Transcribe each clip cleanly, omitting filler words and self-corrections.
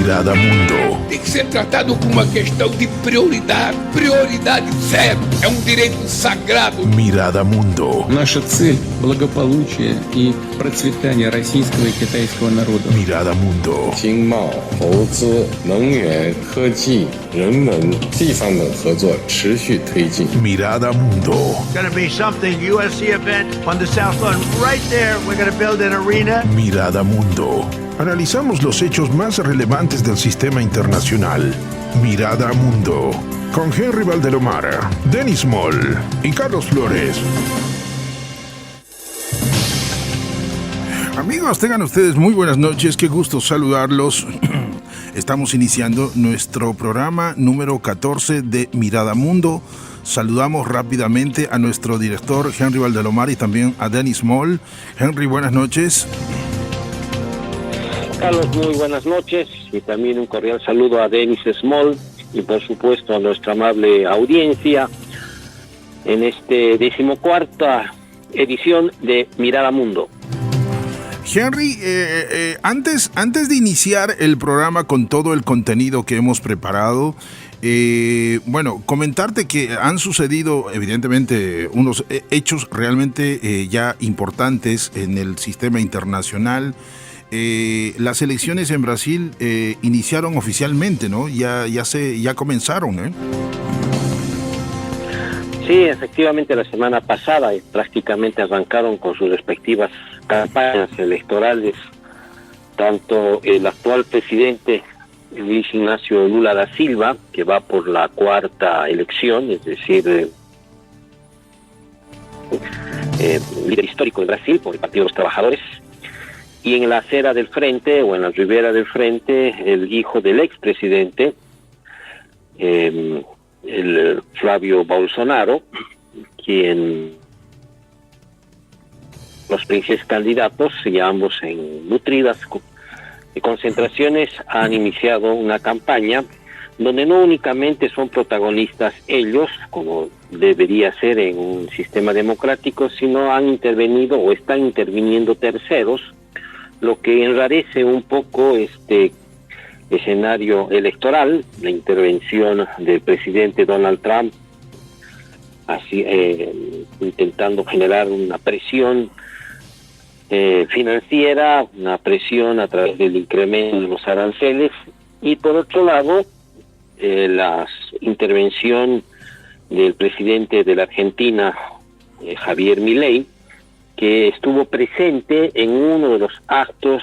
Mirada Mundo. Tem que ser tratado como uma questão de prioridade. Prioridade zero. É um direito sagrado. Mirada Mundo. Наша цель – благополучие и процветание российского и китайского народа. Mirada Mundo. 经贸、投资、能源、科技、人文、地方等合作持续推进。 Mirada Mundo. Going to be something UFC event on the South Lawn. Right there, we're going to build an arena. Mirada Mundo. Analizamos los hechos más relevantes del sistema internacional. Mirada Mundo. Con Henry Valdelomar, Denis Moll y Carlos Flores. Amigos, tengan ustedes muy buenas noches. Qué gusto saludarlos. Estamos iniciando nuestro programa número 14 de Mirada Mundo. Saludamos rápidamente a nuestro director Henry Valdelomar y también a Denis Moll. Henry, buenas noches. Carlos, muy buenas noches y también un cordial saludo a Denis Moll y por supuesto a nuestra amable audiencia en este 14ª edición de Mirada Mundo. Henry, antes de iniciar el programa con todo el contenido que hemos preparado, comentarte que han sucedido evidentemente unos hechos realmente ya importantes en el sistema internacional. Las elecciones en Brasil iniciaron oficialmente, ¿no? Ya comenzaron, ¿eh? Sí, efectivamente la semana pasada prácticamente arrancaron con sus respectivas campañas electorales, tanto el actual presidente Luis Ignacio Lula da Silva, que va por la 4ª elección, es decir, líder histórico de Brasil por el Partido de los Trabajadores, y en la acera del frente, o en la ribera del frente, el hijo del expresidente, el Flavio Bolsonaro, quien los principales candidatos, y ambos en nutridas concentraciones, han iniciado una campaña donde no únicamente son protagonistas ellos, como debería ser en un sistema democrático, sino han intervenido o están interviniendo terceros, lo que enrarece un poco este escenario electoral. La intervención del presidente Donald Trump, así intentando generar una presión financiera, una presión a través del incremento de los aranceles, y por otro lado la intervención del presidente de la Argentina, Javier Milei, que estuvo presente en uno de los actos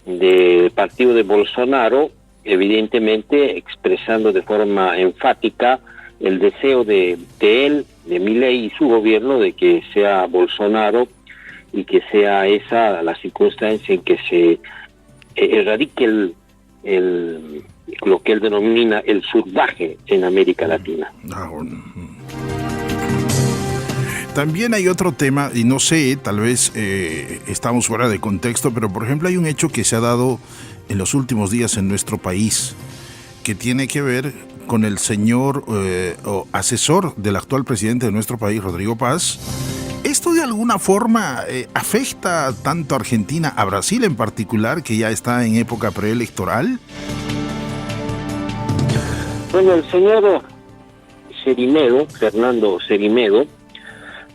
del partido de Bolsonaro, evidentemente expresando de forma enfática el deseo de él, de Milei y su gobierno, de que sea Bolsonaro y que sea esa la circunstancia en que se erradique lo que él denomina el surdaje en América Latina. También hay otro tema, y no sé, tal vez estamos fuera de contexto, pero por ejemplo hay un hecho que se ha dado en los últimos días en nuestro país, que tiene que ver con el señor o asesor del actual presidente de nuestro país, Rodrigo Paz. ¿Esto de alguna forma afecta tanto a Argentina, a Brasil en particular, que ya está en época preelectoral? Bueno, el señor Cerimedo, Fernando Cerimedo,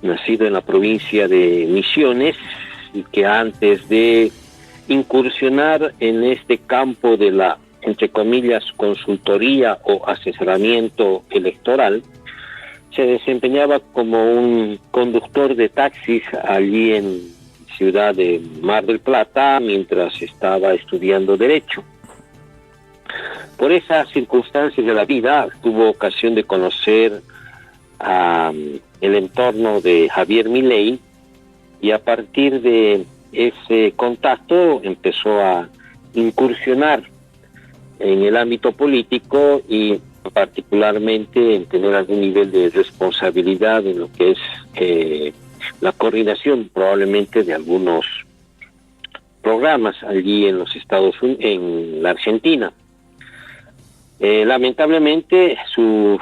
nacido en la provincia de Misiones, y que antes de incursionar en este campo de la, entre comillas, consultoría o asesoramiento electoral, se desempeñaba como un conductor de taxis allí en ciudad de Mar del Plata mientras estaba estudiando Derecho. Por esas circunstancias de la vida tuvo ocasión de conocer el entorno de Javier Milei, y a partir de ese contacto empezó a incursionar en el ámbito político y particularmente en tener algún nivel de responsabilidad en lo que es la coordinación probablemente de algunos programas allí en los Estados Unidos, en la Argentina. Lamentablemente su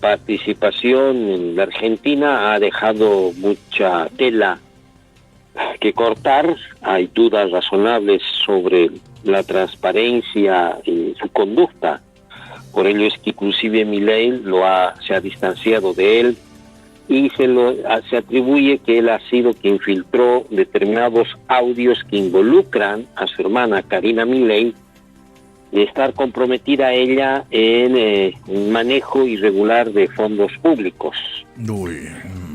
participación en la Argentina ha dejado mucha tela que cortar. Hay dudas razonables sobre la transparencia y su conducta. Por ello es que inclusive Milei se ha distanciado de él y se atribuye que él ha sido quien filtró determinados audios que involucran a su hermana Karina Milei de estar comprometida ella en un manejo irregular de fondos públicos. Uy.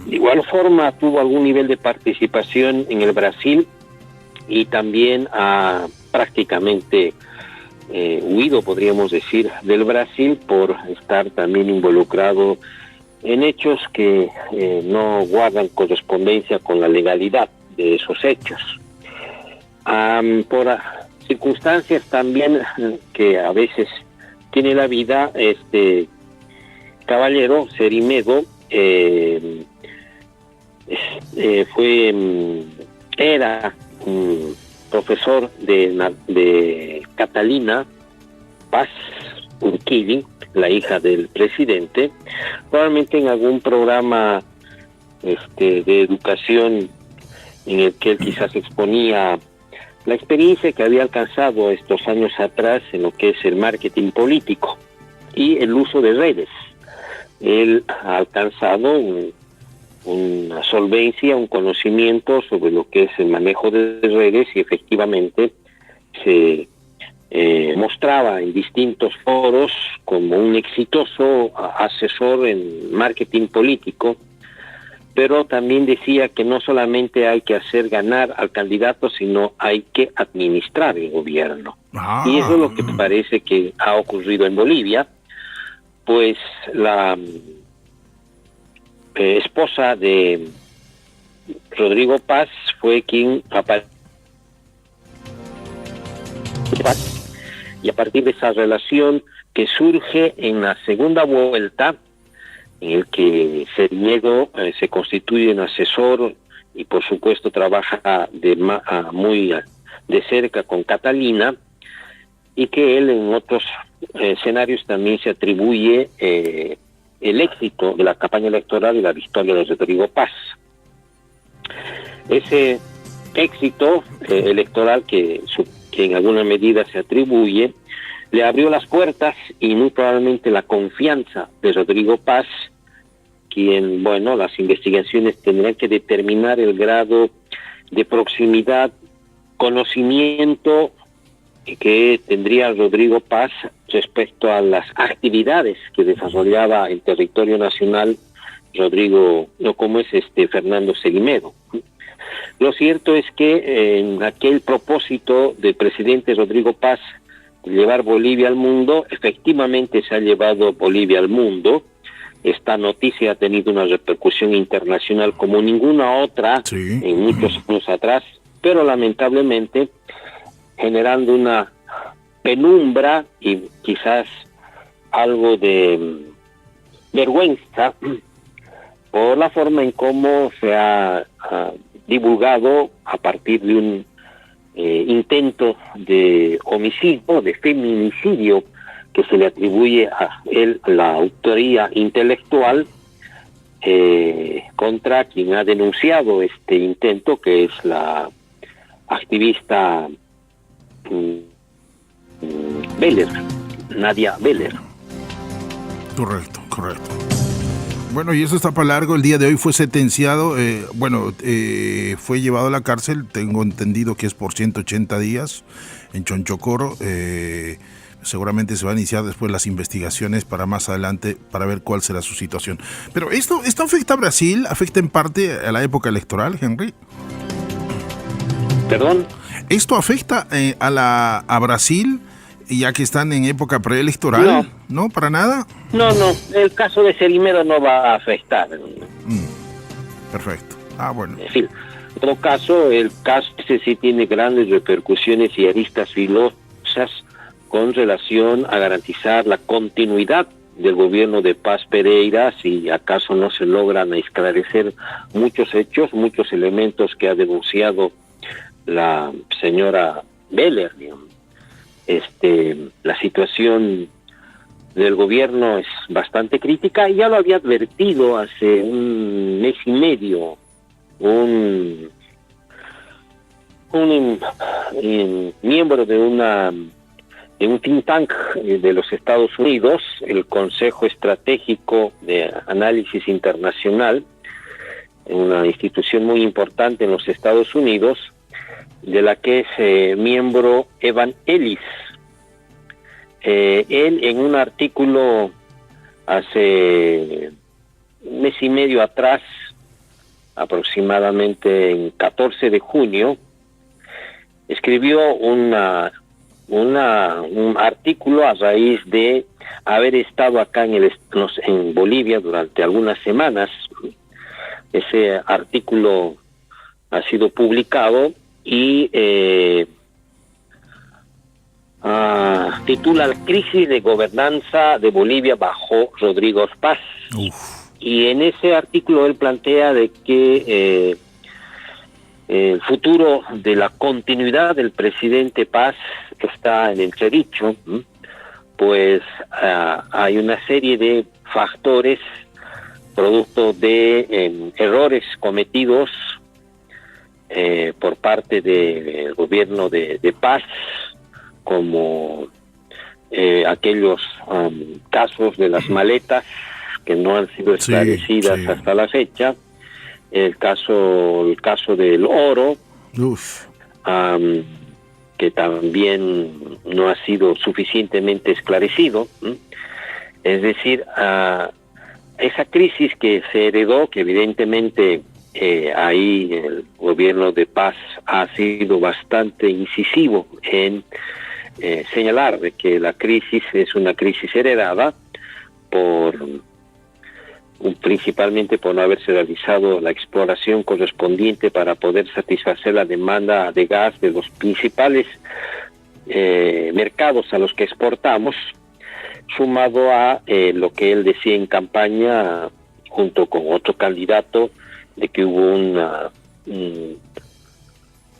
De igual forma tuvo algún nivel de participación en el Brasil y también ha prácticamente huido, podríamos decir, del Brasil por estar también involucrado en hechos que no guardan correspondencia con la legalidad de esos hechos. Por circunstancias también que a veces tiene la vida, este caballero Cerimedo era profesor de Catalina Paz Urquidi, la hija del presidente, probablemente en algún programa de educación en el que él quizás exponía la experiencia que había alcanzado estos años atrás en lo que es el marketing político y el uso de redes. Él ha alcanzado una solvencia, un conocimiento sobre lo que es el manejo de redes y efectivamente se mostraba en distintos foros como un exitoso asesor en marketing político, pero también decía que no solamente hay que hacer ganar al candidato, sino hay que administrar el gobierno. Y eso es lo que parece que ha ocurrido en Bolivia, pues la esposa de Rodrigo Paz fue quien y a partir de esa relación que surge en la segunda vuelta, en el que Cerimedo se constituye en asesor y por supuesto trabaja muy de cerca con Catalina, y que él en otros escenarios también se atribuye el éxito de la campaña electoral y la victoria de Rodrigo Paz. Ese éxito electoral que en alguna medida se atribuye le abrió las puertas y muy probablemente la confianza de Rodrigo Paz, quien, bueno, las investigaciones tendrán que determinar el grado de proximidad, conocimiento que tendría Rodrigo Paz respecto a las actividades que desarrollaba en territorio nacional Fernando Cerimedo. Lo cierto es que en aquel propósito del presidente Rodrigo Paz de llevar Bolivia al mundo, efectivamente se ha llevado Bolivia al mundo. Esta noticia ha tenido una repercusión internacional como ninguna otra en muchos años atrás, pero lamentablemente generando una penumbra y quizás algo de vergüenza por la forma en cómo se ha divulgado a partir de un intento de homicidio, de feminicidio, que se le atribuye a él la autoría intelectual contra quien ha denunciado este intento, que es la activista Beller, Nadia Beller. Correcto. Bueno, y eso está para largo. El día de hoy fue sentenciado, fue llevado a la cárcel, tengo entendido que es por 180 días en Chonchocoro. Seguramente se va a iniciar después las investigaciones para más adelante, para ver cuál será su situación. Pero ¿esto afecta a Brasil? ¿Afecta en parte a la época electoral, Henry? ¿Perdón? ¿Esto afecta a Brasil, ya que están en época preelectoral? ¿No? ¿Para nada? No, el caso de Cerimedo no va a afectar. Perfecto. Bueno. En fin, en todo caso, el caso sí tiene grandes repercusiones y aristas filosas con relación a garantizar la continuidad del gobierno de Paz Pereira, si acaso no se logran esclarecer muchos hechos, muchos elementos que ha denunciado la señora Beller. La situación del gobierno es bastante crítica y ya lo había advertido hace un mes y medio un un miembro de un think tank de los Estados Unidos, el Consejo Estratégico de Análisis Internacional, una institución muy importante en los Estados Unidos, de la que es miembro Evan Ellis. Él, en un artículo hace un mes y medio atrás, aproximadamente en 14 de junio, escribió un artículo a raíz de haber estado acá en Bolivia durante algunas semanas. Ese artículo ha sido publicado y titula Crisis de gobernanza de Bolivia bajo Rodrigo Paz. Y en ese artículo él plantea de que el futuro de la continuidad del presidente Paz está en entredicho, pues hay una serie de factores producto de errores cometidos por parte del gobierno de Paz, como aquellos casos de las maletas que no han sido esclarecidas hasta la fecha, el caso del oro, que también no ha sido suficientemente esclarecido. Es decir, esa crisis que se heredó, que evidentemente ahí el gobierno de Paz ha sido bastante incisivo en señalar de que la crisis es una crisis heredada principalmente por no haberse realizado la exploración correspondiente para poder satisfacer la demanda de gas de los principales mercados a los que exportamos, sumado a lo que él decía en campaña junto con otro candidato, de que hubo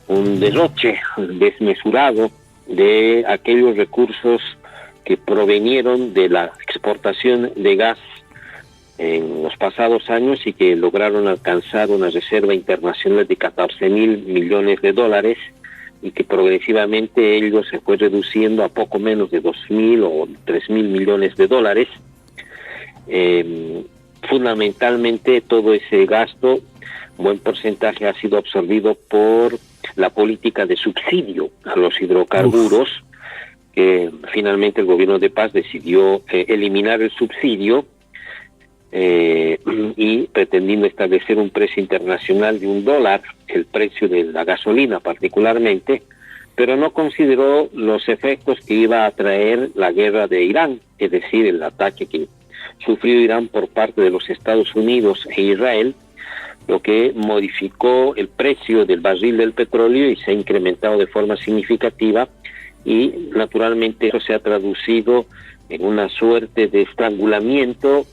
un derroche desmesurado de aquellos recursos que provenieron de la exportación de gas en los pasados años y que lograron alcanzar una reserva internacional de 14.000 millones de dólares, y que progresivamente ello se fue reduciendo a poco menos de 2.000 o 3.000 millones de dólares. Fundamentalmente todo ese gasto, buen porcentaje, ha sido absorbido por la política de subsidio a los hidrocarburos, que finalmente el gobierno de Paz decidió eliminar el subsidio y pretendiendo establecer un precio internacional de $1, el precio de la gasolina particularmente, pero no consideró los efectos que iba a traer la guerra de Irán, es decir, el ataque que sufrió Irán por parte de los Estados Unidos e Israel, lo que modificó el precio del barril del petróleo y se ha incrementado de forma significativa, y naturalmente eso se ha traducido en una suerte de estrangulamiento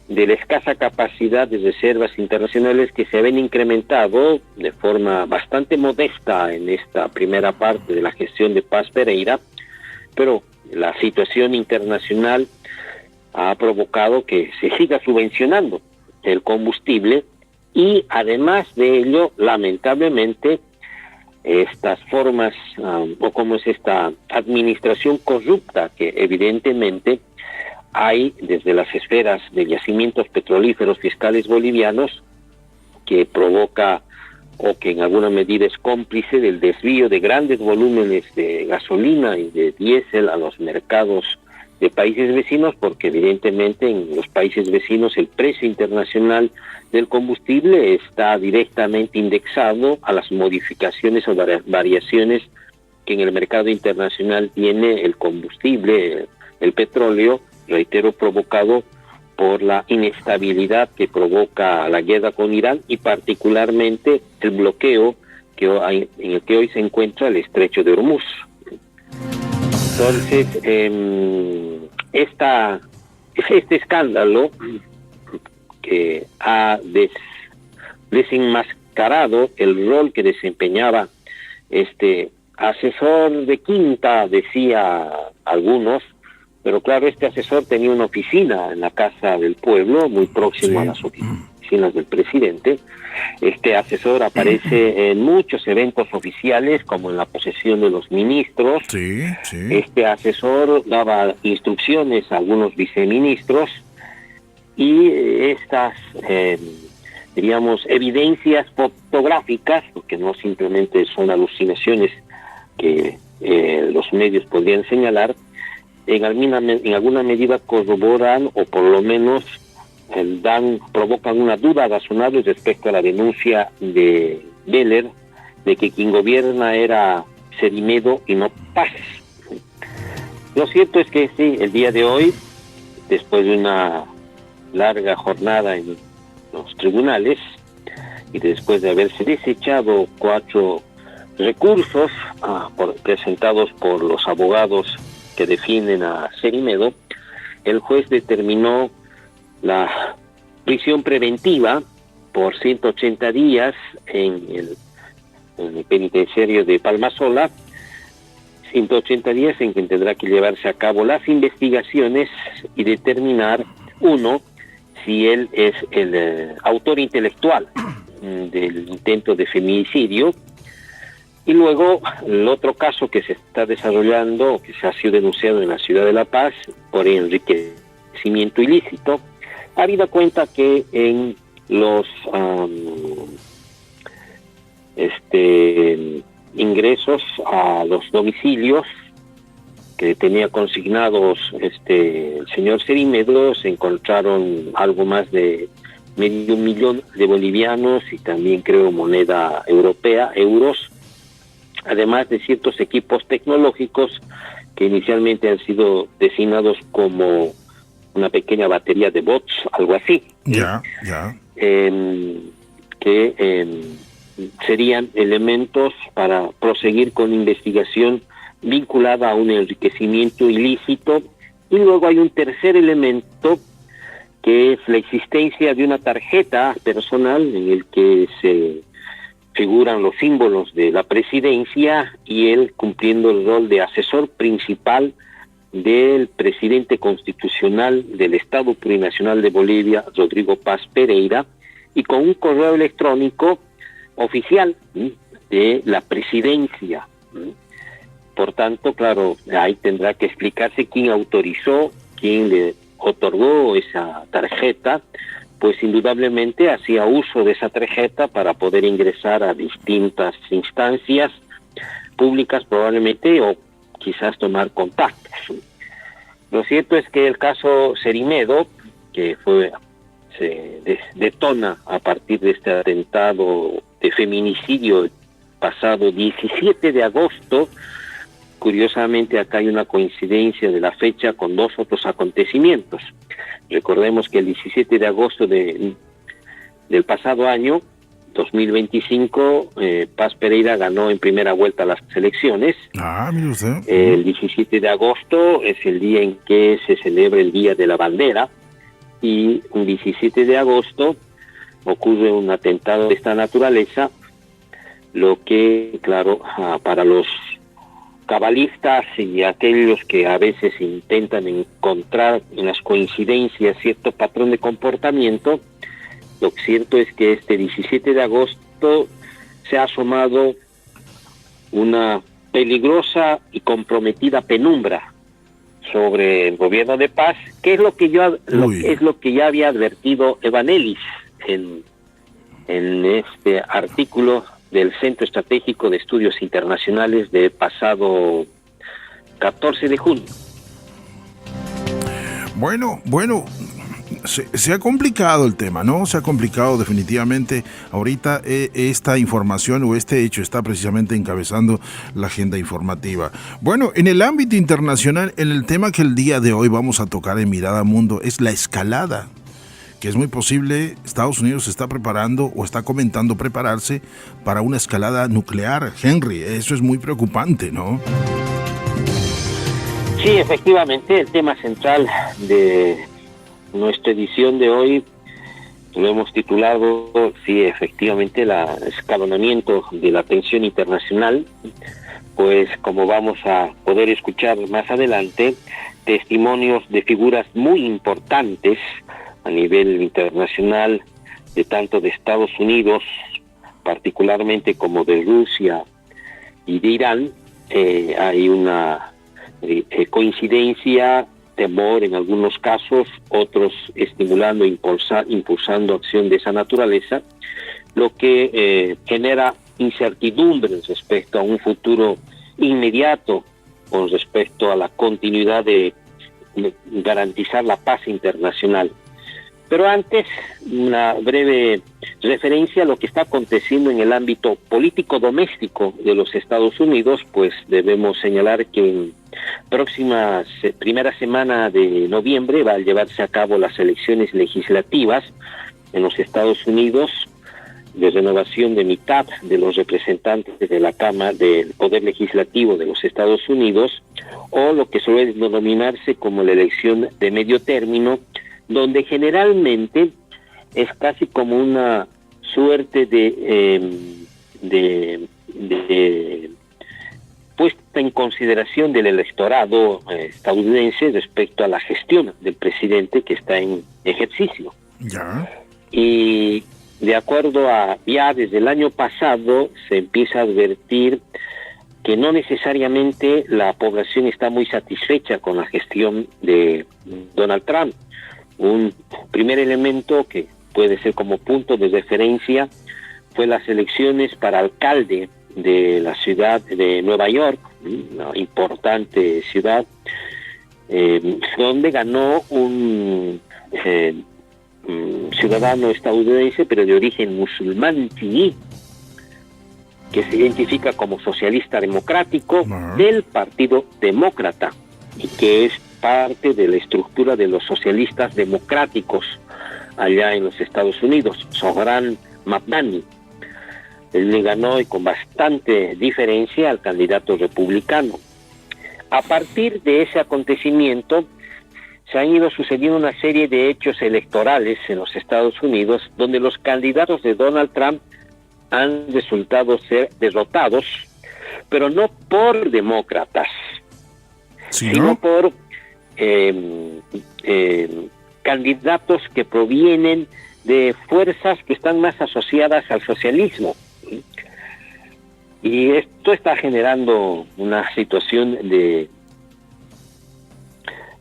de la escasa capacidad de reservas internacionales que se habían incrementado de forma bastante modesta en esta primera parte de la gestión de Paz Pereira, pero la situación internacional ha provocado que se siga subvencionando el combustible, y además de ello, lamentablemente, estas formas o como es esta administración corrupta que evidentemente hay desde las esferas de yacimientos petrolíferos fiscales bolivianos, que provoca o que en alguna medida es cómplice del desvío de grandes volúmenes de gasolina y de diésel a los mercados de países vecinos, porque evidentemente en los países vecinos el precio internacional del combustible está directamente indexado a las modificaciones o variaciones que en el mercado internacional tiene el combustible, el petróleo, reitero, provocado por la inestabilidad que provoca la guerra con Irán y particularmente el bloqueo en el que hoy se encuentra el estrecho de Hormuz. Entonces, este escándalo que ha desenmascarado el rol que desempeñaba este asesor de quinta, decía algunos, pero claro, este asesor tenía una oficina en la Casa del Pueblo, muy próximo a las oficinas del presidente. Este asesor aparece en muchos eventos oficiales, como en la posesión de los ministros. Sí, sí. Este asesor daba instrucciones a algunos viceministros y estas, diríamos, evidencias fotográficas, porque no simplemente son alucinaciones que los medios podrían señalar, en alguna medida corroboran o por lo menos provocan una duda razonable respecto a la denuncia de Beller de que quien gobierna era Cerimedo y no Paz. Lo cierto es que sí, el día de hoy, después de una larga jornada en los tribunales y después de haberse desechado 4 recursos presentados por los abogados que defienden a Cerimedo, el juez determinó la prisión preventiva por 180 días en el penitenciario de Palmasola, 180 días en que tendrá que llevarse a cabo las investigaciones y determinar, uno, si él es el autor intelectual del intento de feminicidio, y luego el otro caso que se está desarrollando, que se ha sido denunciado en la ciudad de La Paz por enriquecimiento ilícito, habida cuenta que en los ingresos a los domicilios que tenía consignados el señor Cerimedo se encontraron algo más de $500,000 de bolivianos y también creo moneda europea, euros, además de ciertos equipos tecnológicos que inicialmente han sido designados como una pequeña batería de bots, algo así. Ya. Que serían elementos para proseguir con investigación vinculada a un enriquecimiento ilícito. Y luego hay un tercer elemento, que es la existencia de una tarjeta personal en el que se figuran los símbolos de la presidencia y él cumpliendo el rol de asesor principal del presidente constitucional del Estado Plurinacional de Bolivia, Rodrigo Paz Pereira, y con un correo electrónico oficial de la presidencia. Por tanto, claro, ahí tendrá que explicarse quién autorizó, quién le otorgó esa tarjeta, pues indudablemente hacía uso de esa tarjeta para poder ingresar a distintas instancias públicas probablemente, o quizás tomar contactos. Lo cierto es que el caso Cerimedo, que se detona a partir de este atentado de feminicidio el pasado 17 de agosto, curiosamente acá hay una coincidencia de la fecha con 2 otros acontecimientos. Recordemos que el 17 de agosto del pasado año, 2025, Paz Pereira ganó en primera vuelta las elecciones. Mire usted. El 17 de agosto es el día en que se celebra el Día de la Bandera, y un 17 de agosto ocurre un atentado de esta naturaleza, lo que, claro, para los cabalistas y aquellos que a veces intentan encontrar en las coincidencias cierto patrón de comportamiento, lo cierto es que este 17 de agosto se ha asomado una peligrosa y comprometida penumbra sobre el gobierno de Paz, que es lo que ya había advertido Evanelis en este artículo del Centro Estratégico de Estudios Internacionales del pasado 14 de junio. Bueno, se ha complicado el tema, ¿no? Se ha complicado definitivamente. Ahorita esta información o este hecho está precisamente encabezando la agenda informativa. Bueno, en el ámbito internacional, en el tema que el día de hoy vamos a tocar en Mirada Mundo es la escalada, que es muy posible. Estados Unidos se está preparando o está comentando prepararse para una escalada nuclear. Henry, eso es muy preocupante, ¿no? Sí, efectivamente, el tema central de nuestra edición de hoy lo hemos titulado, sí, efectivamente, el escalonamiento de la tensión internacional, pues como vamos a poder escuchar más adelante, testimonios de figuras muy importantes a nivel internacional de tanto de Estados Unidos, particularmente como de Rusia y de Irán, hay una coincidencia, temor en algunos casos, otros estimulando, impulsando acción de esa naturaleza, lo que genera incertidumbres respecto a un futuro inmediato con respecto a la continuidad de garantizar la paz internacional. Pero antes, una breve referencia a lo que está aconteciendo en el ámbito político doméstico de los Estados Unidos, pues debemos señalar que en primera semana de noviembre va a llevarse a cabo las elecciones legislativas en los Estados Unidos, de renovación de mitad de los representantes de la Cámara del Poder Legislativo de los Estados Unidos, o lo que suele denominarse como la elección de medio término, donde generalmente es casi como una suerte de puesta en consideración del electorado estadounidense respecto a la gestión del presidente que está en ejercicio. Ya. Y de acuerdo a ya desde el año pasado se empieza a advertir que no necesariamente la población está muy satisfecha con la gestión de Donald Trump. Un primer elemento que puede ser como punto de referencia fue las elecciones para alcalde de la ciudad de Nueva York, una importante ciudad, donde ganó un ciudadano estadounidense, pero de origen musulmán chií, que se identifica como socialista democrático del Partido Demócrata y que es parte de la estructura de los socialistas democráticos allá en los Estados Unidos. Zohran Mamdani. Él le ganó y con bastante diferencia al candidato republicano. A partir de ese acontecimiento se han ido sucediendo una serie de hechos electorales en los Estados Unidos donde los candidatos de Donald Trump han resultado ser derrotados, pero no por demócratas, sino por candidatos que provienen de fuerzas que están más asociadas al socialismo. Y esto está generando una situación de,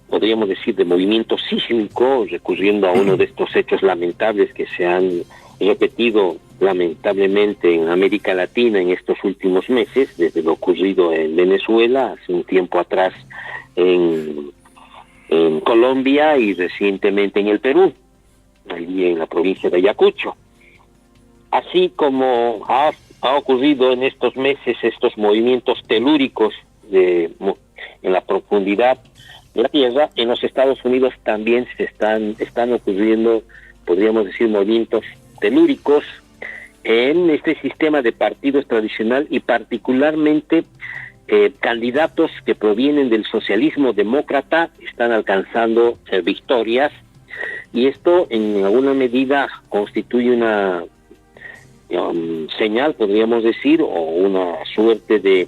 podríamos decir, de movimiento sísmico, recurriendo a uno de estos hechos lamentables que se han repetido lamentablemente en América Latina en estos últimos meses, desde lo ocurrido en Venezuela, hace un tiempo atrás en Colombia y recientemente en el Perú, allí en la provincia de Ayacucho. Así como ha ocurrido en estos meses estos movimientos telúricos en la profundidad de la Tierra, en los Estados Unidos también están ocurriendo, podríamos decir, movimientos telúricos en este sistema de partidos tradicional y particularmente candidatos que provienen del socialismo demócrata están alcanzando victorias, y esto en alguna medida constituye una señal, podríamos decir, o una suerte de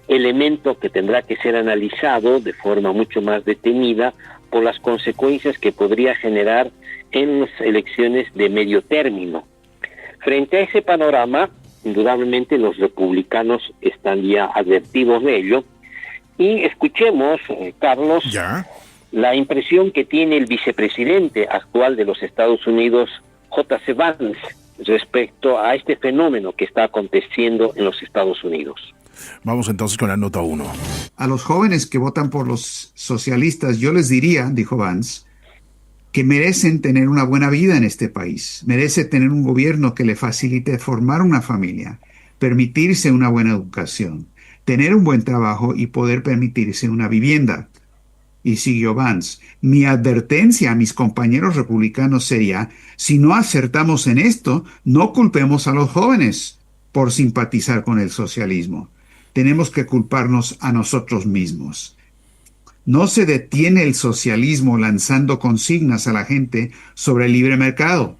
elemento que tendrá que ser analizado de forma mucho más detenida por las consecuencias que podría generar en las elecciones de medio término. Frente a ese panorama, indudablemente los republicanos están ya advertidos de ello, y escuchemos, Carlos, la impresión que tiene el vicepresidente actual de los Estados Unidos, J.C. Vance, respecto a este fenómeno que está aconteciendo en los Estados Unidos. Vamos entonces con la nota 1. A los jóvenes que votan por los socialistas, yo les diría, dijo Vance, que merecen tener una buena vida en este país, merece tener un gobierno que le facilite formar una familia, permitirse una buena educación, tener un buen trabajo y poder permitirse una vivienda. Y siguió Vance, mi advertencia a mis compañeros republicanos sería, si no acertamos en esto, no culpemos a los jóvenes por simpatizar con el socialismo. Tenemos que culparnos a nosotros mismos. No se detiene el socialismo lanzando consignas a la gente sobre el libre mercado.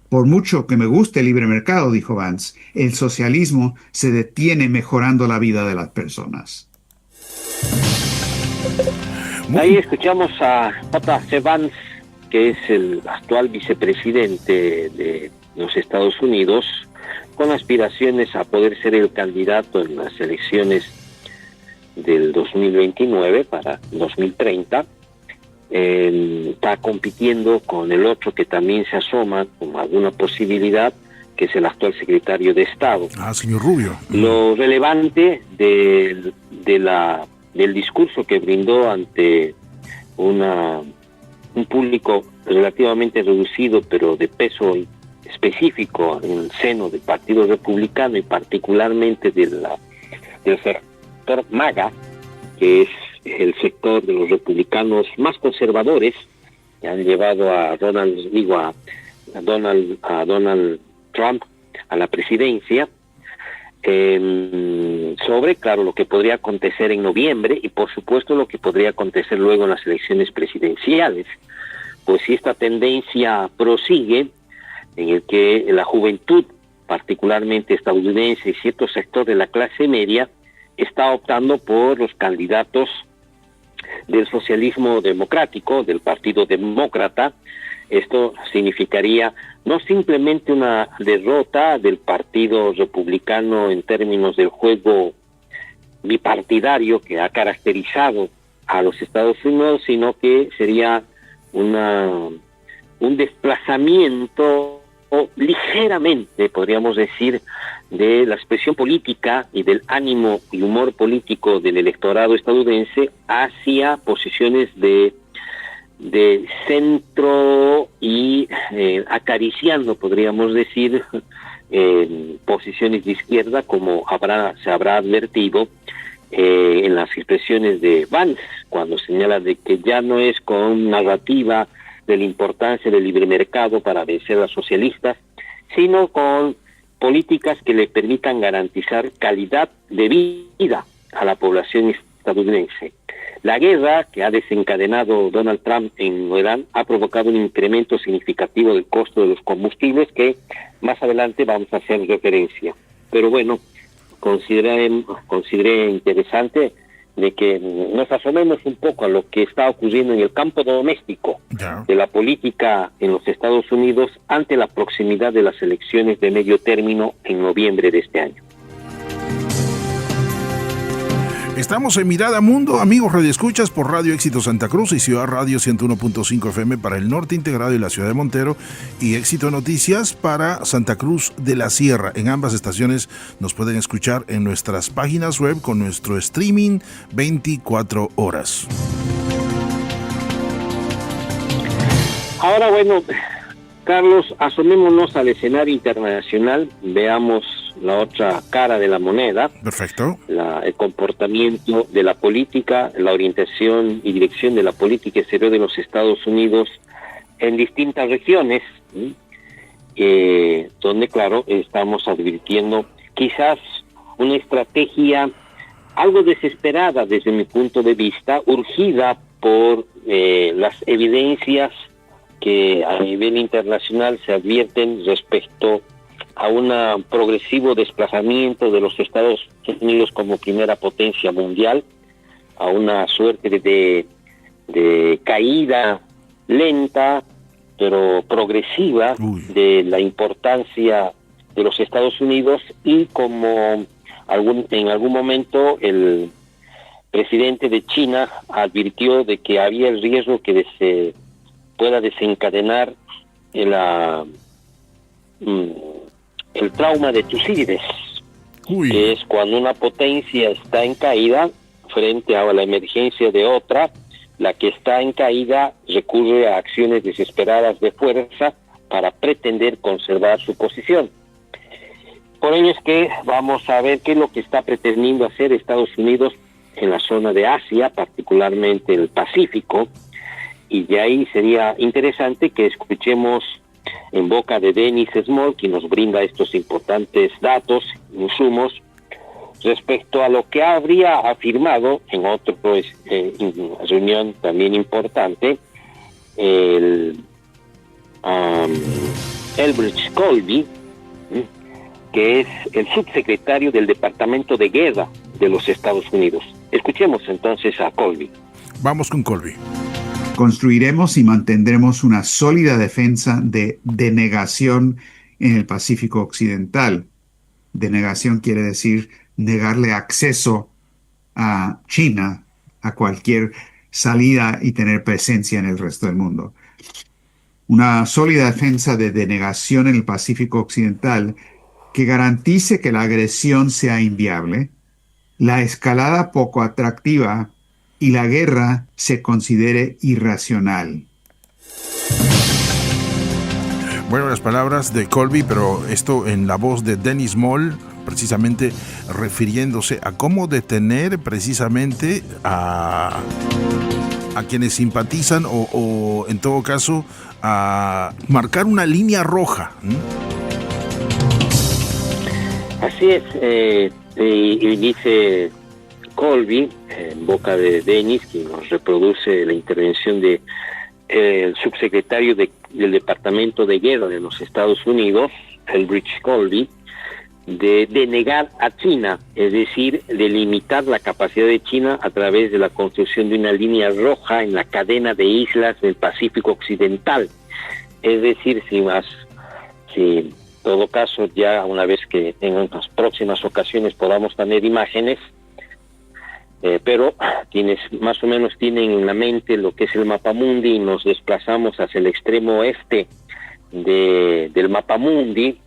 Por mucho que me guste el libre mercado, dijo Vance, el socialismo se detiene mejorando la vida de las personas. Ahí escuchamos a J.C. Vance, que es el actual vicepresidente de en los Estados Unidos, con aspiraciones a poder ser el candidato en las elecciones del 2029 para 2030. Está compitiendo con el otro que también se asoma como alguna posibilidad, que es el actual secretario de Estado. Señor Rubio. Lo relevante del discurso que brindó ante un público relativamente reducido, pero de peso específico en el seno del Partido Republicano y particularmente del sector MAGA, que es el sector de los republicanos más conservadores, que han llevado a Donald Trump a la presidencia, sobre, claro, lo que podría acontecer en noviembre y, por supuesto, lo que podría acontecer luego en las elecciones presidenciales. Pues si esta tendencia prosigue, en el que la juventud, particularmente estadounidense y cierto sector de la clase media, está optando por los candidatos del socialismo democrático, del Partido Demócrata, esto significaría no simplemente una derrota del Partido Republicano en términos del juego bipartidario que ha caracterizado a los Estados Unidos, sino que sería un desplazamiento ligeramente, podríamos decir, de la expresión política y del ánimo y humor político del electorado estadounidense hacia posiciones de centro y acariciando, podríamos decir, posiciones de izquierda, como se habrá advertido en las expresiones de Vance, cuando señala de que ya no es con narrativa de la importancia del libre mercado para vencer a los socialistas, sino con políticas que le permitan garantizar calidad de vida a la población estadounidense. La guerra que ha desencadenado Donald Trump en Irán ha provocado un incremento significativo del costo de los combustibles, que más adelante vamos a hacer referencia. Pero bueno, consideré interesante de que nos asomemos un poco a lo que está ocurriendo en el campo doméstico de la política en los Estados Unidos ante la proximidad de las elecciones de medio término en noviembre de este año. Estamos en Mirada Mundo, amigos radioescuchas, por Radio Éxito Santa Cruz y Ciudad Radio 101.5 FM para el norte integrado y la ciudad de Montero, y Éxito Noticias para Santa Cruz de la Sierra. En ambas estaciones nos pueden escuchar en nuestras páginas web con nuestro streaming 24 horas. Ahora, bueno, Carlos, asomémonos al escenario internacional, veamos la otra cara de la moneda. Perfecto. El comportamiento de la política, la orientación y dirección de la política exterior de los Estados Unidos en distintas regiones, donde, claro, estamos advirtiendo quizás una estrategia algo desesperada desde mi punto de vista, urgida por las evidencias que a nivel internacional se advierten respecto a un progresivo desplazamiento de los Estados Unidos como primera potencia mundial, a una suerte de caída lenta pero progresiva de la importancia de los Estados Unidos, y como en algún momento el presidente de China advirtió de que había el riesgo que se pueda desencadenar el trauma de Tucídides, que es cuando una potencia está en caída frente a la emergencia de otra. La que está en caída recurre a acciones desesperadas de fuerza para pretender conservar su posición. Por ello es que vamos a ver qué es lo que está pretendiendo hacer Estados Unidos en la zona de Asia, particularmente el Pacífico, y de ahí sería interesante que escuchemos en boca de Dennis Small, quien nos brinda estos importantes datos, insumos, respecto a lo que habría afirmado en otra reunión también importante, el Elbridge Colby, que es el subsecretario del Departamento de Guerra de los Estados Unidos. Escuchemos entonces a Colby. Vamos con Colby. Construiremos y mantendremos una sólida defensa de denegación en el Pacífico Occidental. Denegación quiere decir negarle acceso a China a cualquier salida y tener presencia en el resto del mundo. Una sólida defensa de denegación en el Pacífico Occidental que garantice que la agresión sea inviable, la escalada poco atractiva y la guerra se considere irracional. Bueno, las palabras de Colby, pero esto en la voz de Dennis Moll, precisamente refiriéndose a cómo detener precisamente a quienes simpatizan o en todo caso a marcar una línea roja. Así es, y dice Colby, en boca de Dennis, que nos reproduce la intervención de el subsecretario del Departamento de Guerra de los Estados Unidos, Elbridge Colby, de denegar a China, es decir, de limitar la capacidad de China a través de la construcción de una línea roja en la cadena de islas del Pacífico Occidental. Es decir, si en todo caso, ya una vez que en las próximas ocasiones podamos tener imágenes, pero quienes más o menos tienen en la mente lo que es el mapamundi y nos desplazamos hacia el extremo oeste del mapamundi,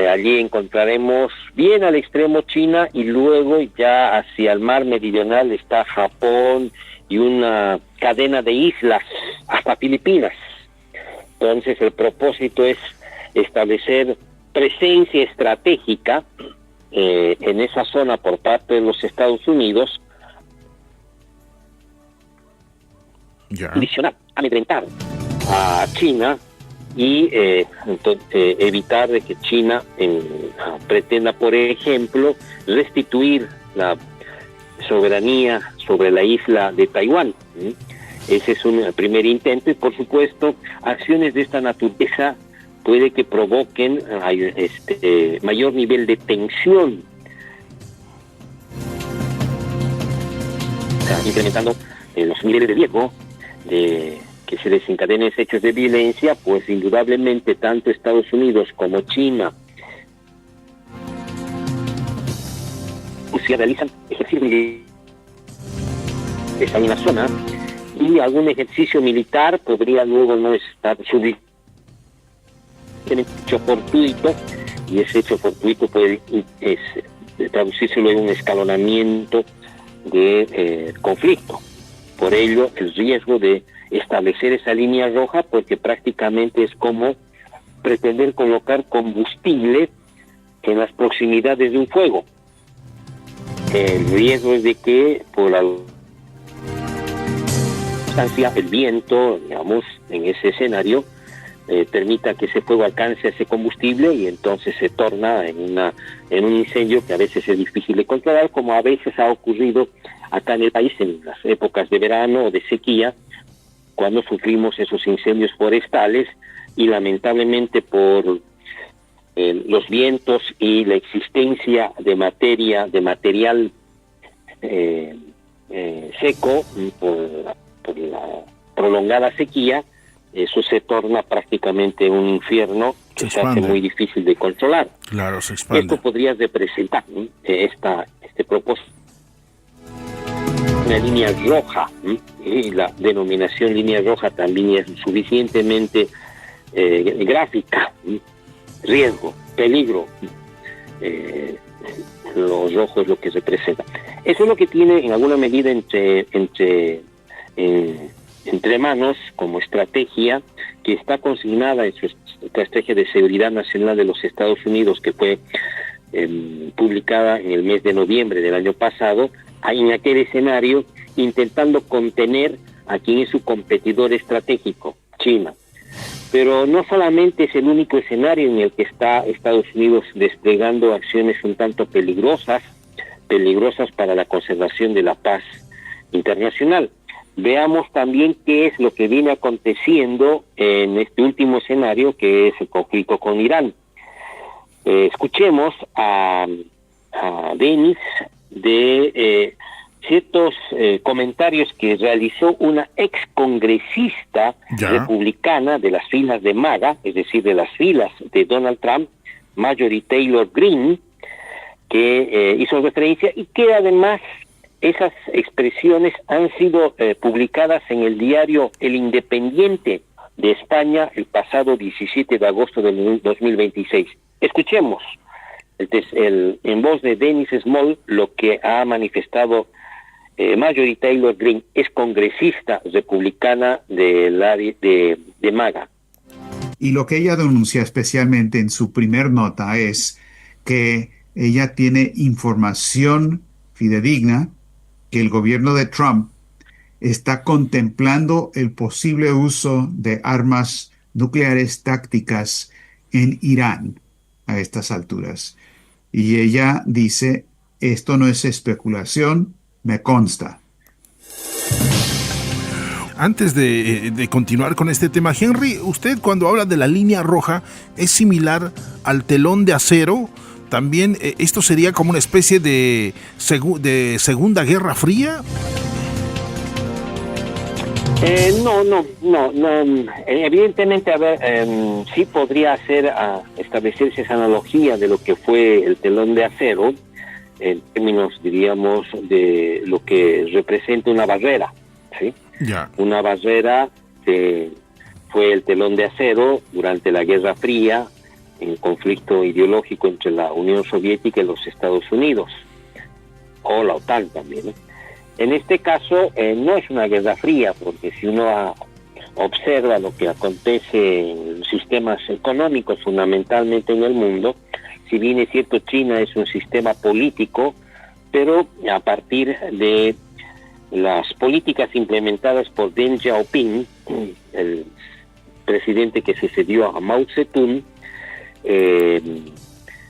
allí encontraremos bien al extremo China y luego ya hacia el mar meridional está Japón y una cadena de islas hasta Filipinas. Entonces el propósito es establecer presencia estratégica en esa zona por parte de los Estados Unidos, condicionar, amedrentar a China y evitar de que China pretenda, por ejemplo, restituir la soberanía sobre la isla de Taiwán. Ese es un primer intento y, por supuesto, acciones de esta naturaleza puede que provoquen mayor nivel de tensión, incrementando los niveles de riesgo de que se desencadenen hechos de violencia, pues indudablemente tanto Estados Unidos como China realizan ejercicios militares en una zona y algún ejercicio militar podría luego no estar tiene hecho fortuito y ese hecho fortuito puede traducirse luego en un escalonamiento de conflicto. Por ello, el riesgo de establecer esa línea roja, porque prácticamente es como pretender colocar combustible en las proximidades de un fuego. El riesgo es de que por la distancia, el viento, digamos, en ese escenario, permita que ese fuego alcance ese combustible y entonces se torna en un incendio que a veces es difícil de controlar, como a veces ha ocurrido acá en el país en las épocas de verano o de sequía, cuando sufrimos esos incendios forestales y lamentablemente por los vientos y la existencia de material seco por la prolongada sequía, eso se torna prácticamente un infierno que se hace muy difícil de controlar. Claro, se expande. Esto podría representar este propósito, una línea roja, y la denominación línea roja también es suficientemente gráfica. Riesgo, peligro, lo rojo es lo que representa. Eso es lo que tiene en alguna medida entre manos como estrategia que está consignada en su estrategia de seguridad nacional de los Estados Unidos, que fue publicada en el mes de noviembre del año pasado, en aquel escenario intentando contener a quien es su competidor estratégico, China. Pero no solamente es el único escenario en el que está Estados Unidos desplegando acciones un tanto peligrosas para la conservación de la paz internacional. Veamos también qué es lo que viene aconteciendo en este último escenario, que es el conflicto con Irán. Escuchemos a Dennis de ciertos comentarios que realizó una excongresista republicana de las filas de MAGA, es decir, de las filas de Donald Trump, Marjorie Taylor Greene, que hizo referencia y que además esas expresiones han sido publicadas en el diario El Independiente de España el pasado 17 de agosto del 2026. Escuchemos en voz de Dennis Small lo que ha manifestado Marjorie Taylor Greene, es congresista republicana de MAGA. Y lo que ella denuncia especialmente en su primer nota es que ella tiene información fidedigna que el gobierno de Trump está contemplando el posible uso de armas nucleares tácticas en Irán a estas alturas. Y ella dice, esto no es especulación, me consta. Antes de continuar con este tema, Henry, usted cuando habla de la línea roja, ¿es similar al telón de acero? También esto sería como una especie de Segunda Guerra Fría. No. Evidentemente, sí podría establecerse esa analogía de lo que fue el telón de acero, en términos, diríamos, de lo que representa una barrera, ¿sí? Una barrera que fue el telón de acero durante la Guerra Fría, en conflicto ideológico entre la Unión Soviética y los Estados Unidos, o la OTAN también, ¿no? En este caso no es una guerra fría, porque si uno observa lo que acontece en los sistemas económicos fundamentalmente en el mundo, si bien es cierto China es un sistema político, pero a partir de las políticas implementadas por Deng Xiaoping, el presidente que sucedió a Mao Zedong,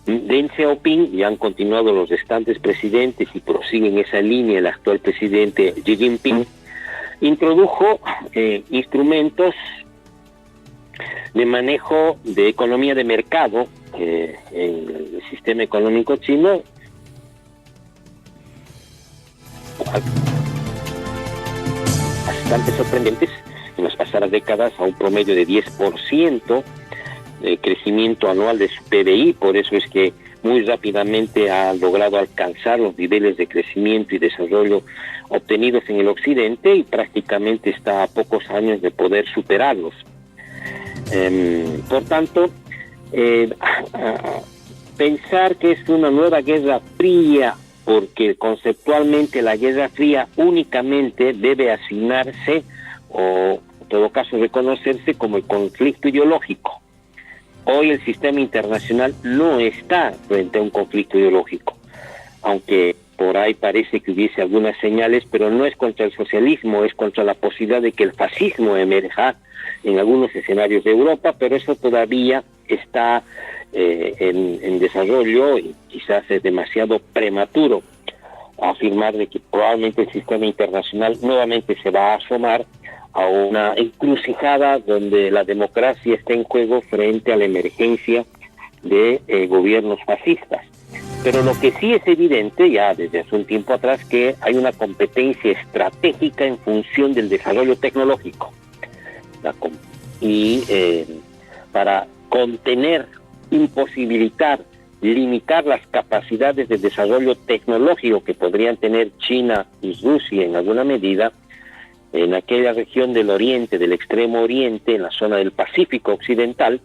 Deng Xiaoping, y han continuado los restantes presidentes y prosiguen esa línea el actual presidente Xi Jinping, introdujo instrumentos de manejo de economía de mercado en el sistema económico chino, bastante sorprendentes en las pasadas décadas, a un promedio de 10% de crecimiento anual de su PBI. Por eso es que muy rápidamente ha logrado alcanzar los niveles de crecimiento y desarrollo obtenidos en el occidente y prácticamente está a pocos años de poder superarlos. Por tanto, pensar que es una nueva guerra fría, porque conceptualmente la guerra fría únicamente debe asignarse o en todo caso reconocerse como el conflicto ideológico. Hoy el sistema internacional no está frente a un conflicto ideológico, aunque por ahí parece que hubiese algunas señales, pero no es contra el socialismo, es contra la posibilidad de que el fascismo emerja en algunos escenarios de Europa, pero eso todavía está en desarrollo y quizás es demasiado prematuro afirmar de que probablemente el sistema internacional nuevamente se va a asomar a una encrucijada donde la democracia está en juego frente a la emergencia de gobiernos fascistas. Pero lo que sí es evidente ya desde hace un tiempo atrás, que hay una competencia estratégica en función del desarrollo tecnológico. Para contener, imposibilitar, limitar las capacidades de desarrollo tecnológico que podrían tener China y Rusia en alguna medida, en aquella región del oriente, del extremo oriente, en la zona del Pacífico occidental,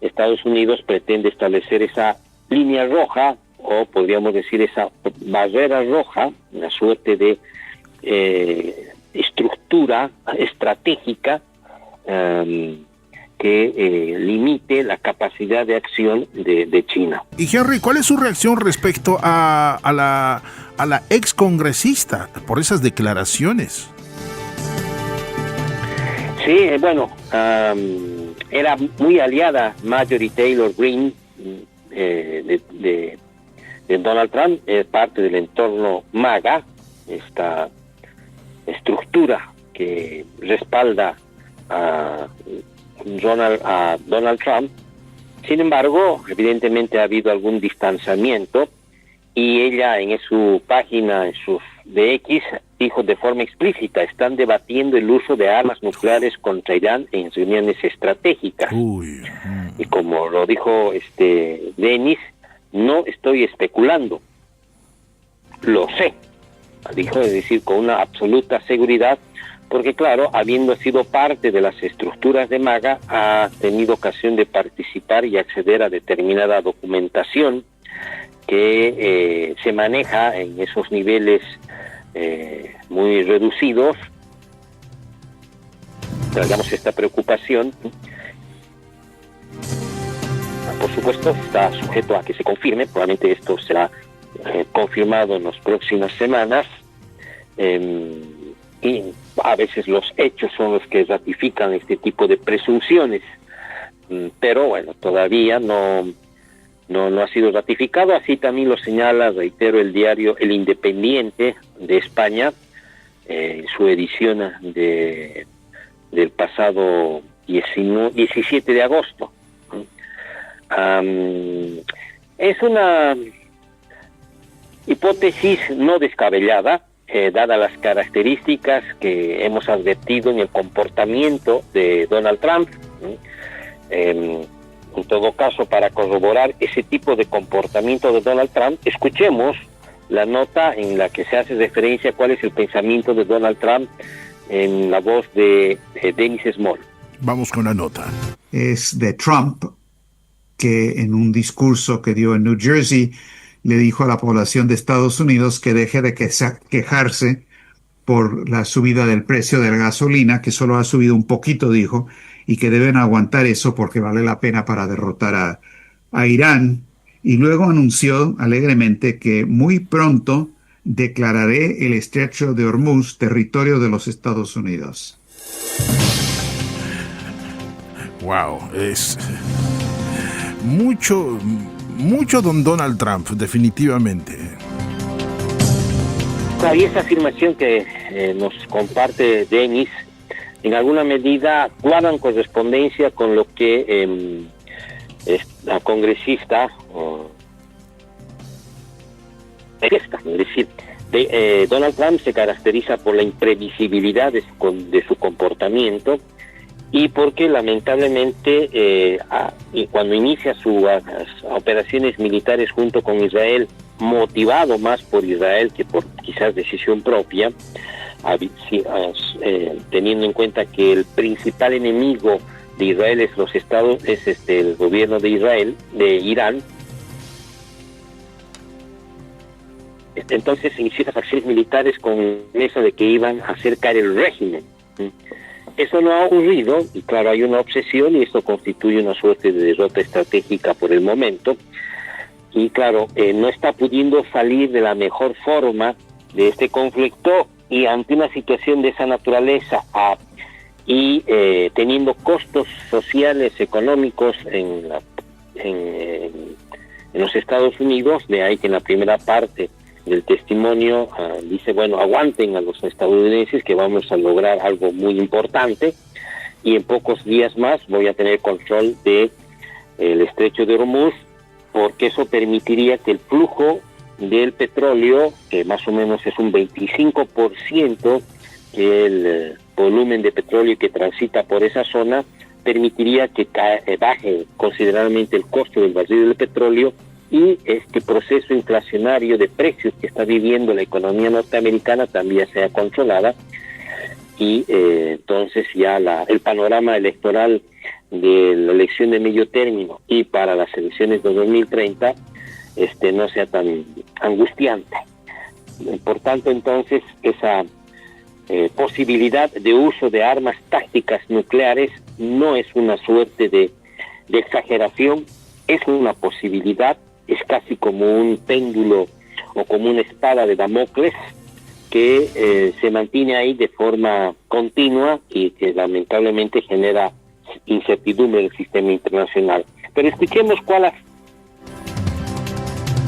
Estados Unidos pretende establecer esa línea roja, o podríamos decir esa barrera roja, una suerte de estructura estratégica que limite la capacidad de acción de China. Y Henry, ¿cuál es su reacción respecto a la excongresista por esas declaraciones? Sí, bueno, era muy aliada Marjorie Taylor Greene de Donald Trump, es parte del entorno MAGA, esta estructura que respalda a Donald Trump. Sin embargo, evidentemente ha habido algún distanciamiento, y ella en su página, en sus de X dijo de forma explícita, están debatiendo el uso de armas nucleares contra Irán en reuniones estratégicas. Y como lo dijo Denis, no estoy especulando, lo sé, dijo, es decir, con una absoluta seguridad, porque claro, habiendo sido parte de las estructuras de MAGA, ha tenido ocasión de participar y acceder a determinada documentación que se maneja en esos niveles muy reducidos. Traigamos esta preocupación. Por supuesto, está sujeto a que se confirme, probablemente esto será confirmado en las próximas semanas, y a veces los hechos son los que ratifican este tipo de presunciones, pero bueno, todavía no ha sido ratificado. Así también lo señala, reitero, el diario El Independiente de España, en su edición del pasado 17 de agosto. Es una hipótesis no descabellada, dadas las características que hemos advertido en el comportamiento de Donald Trump. En todo caso, para corroborar ese tipo de comportamiento de Donald Trump, escuchemos la nota en la que se hace referencia a cuál es el pensamiento de Donald Trump en la voz de Dennis Small. Vamos con la nota. Es de Trump, que en un discurso que dio en New Jersey le dijo a la población de Estados Unidos que deje de quejarse por la subida del precio de la gasolina, que solo ha subido un poquito, dijo, y que deben aguantar eso porque vale la pena para derrotar a Irán. Y luego anunció alegremente que muy pronto declararé el estrecho de Hormuz territorio de los Estados Unidos. Wow, es mucho don Donald Trump, definitivamente. Y esa afirmación que nos comparte Denis, en alguna medida guardan correspondencia con lo que la congresista es decir, Donald Trump se caracteriza por la imprevisibilidad de su comportamiento, y porque lamentablemente cuando inicia sus operaciones militares junto con Israel, motivado más por Israel que por quizás decisión propia, teniendo en cuenta que el principal enemigo de Israel es el gobierno de Israel, de Irán. Entonces inició las acciones militares con eso de que iban a hacer caer el régimen. Eso no ha ocurrido, y claro, hay una obsesión, y esto constituye una suerte de derrota estratégica por el momento, y claro, no está pudiendo salir de la mejor forma de este conflicto, y ante una situación de esa naturaleza y teniendo costos sociales, económicos en los Estados Unidos, de ahí que en la primera parte del testimonio dice, bueno, aguanten a los estadounidenses que vamos a lograr algo muy importante, y en pocos días más voy a tener control de el estrecho de Hormuz, porque eso permitiría que el flujo del petróleo, que más o menos es un 25% el volumen de petróleo que transita por esa zona, permitiría que baje considerablemente el costo del barril del petróleo, y este proceso inflacionario de precios que está viviendo la economía norteamericana también sea controlada, y entonces ya el panorama electoral de la elección de medio término y para las elecciones de 2030 no sea tan angustiante. Por tanto, entonces, esa posibilidad de uso de armas tácticas nucleares no es una suerte de exageración, es una posibilidad, es casi como un péndulo o como una espada de Damocles que se mantiene ahí de forma continua y que lamentablemente genera incertidumbre en el sistema internacional. Pero escuchemos cuál es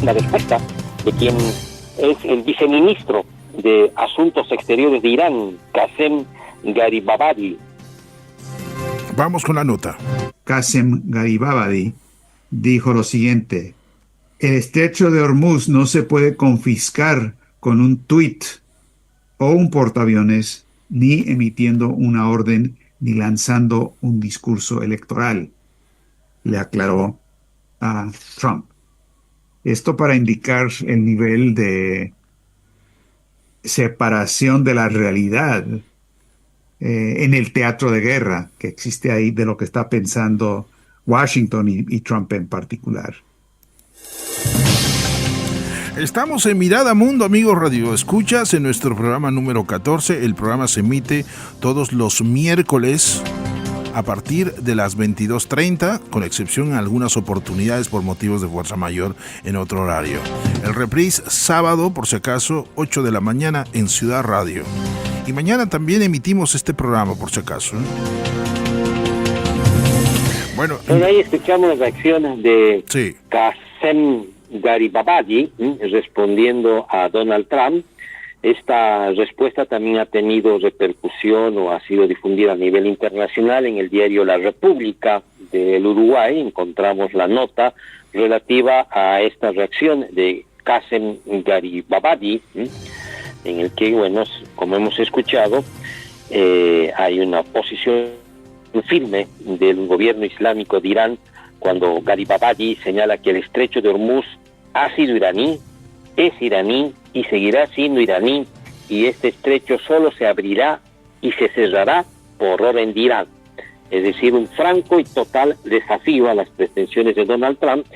la respuesta de quien es el viceministro de Asuntos Exteriores de Irán, Qasem Gharibabadi. Vamos con la nota. Qasem Gharibabadi dijo lo siguiente: el estrecho de Hormuz no se puede confiscar con un tuit o un portaaviones, ni emitiendo una orden, ni lanzando un discurso electoral, le aclaró a Trump. Esto para indicar el nivel de separación de la realidad en el teatro de guerra que existe ahí de lo que está pensando Washington y Trump en particular. Estamos en Mirada Mundo, amigos Radio Escuchas, en nuestro programa número 14. El programa se emite todos los miércoles a partir de las 22:30, con excepción en algunas oportunidades por motivos de fuerza mayor en otro horario. El reprise sábado, por si acaso, 8 de la mañana en Ciudad Radio. Y mañana también emitimos este programa, por si acaso. Bueno, ahí escuchamos las reacciones de sí. Qasem Garibabadi respondiendo a Donald Trump. Esta respuesta también ha tenido repercusión o ha sido difundida a nivel internacional. En el diario La República del Uruguay encontramos la nota relativa a esta reacción de Qasem Garibabadi, en el que, bueno, como hemos escuchado, hay una posición firme del gobierno islámico de Irán cuando Garibabadi señala que el estrecho de Hormuz ha sido iraní, es iraní y seguirá siendo iraní, y este estrecho solo se abrirá y se cerrará por orden de Irán. Es decir, un franco y total desafío a las pretensiones de Donald Trump,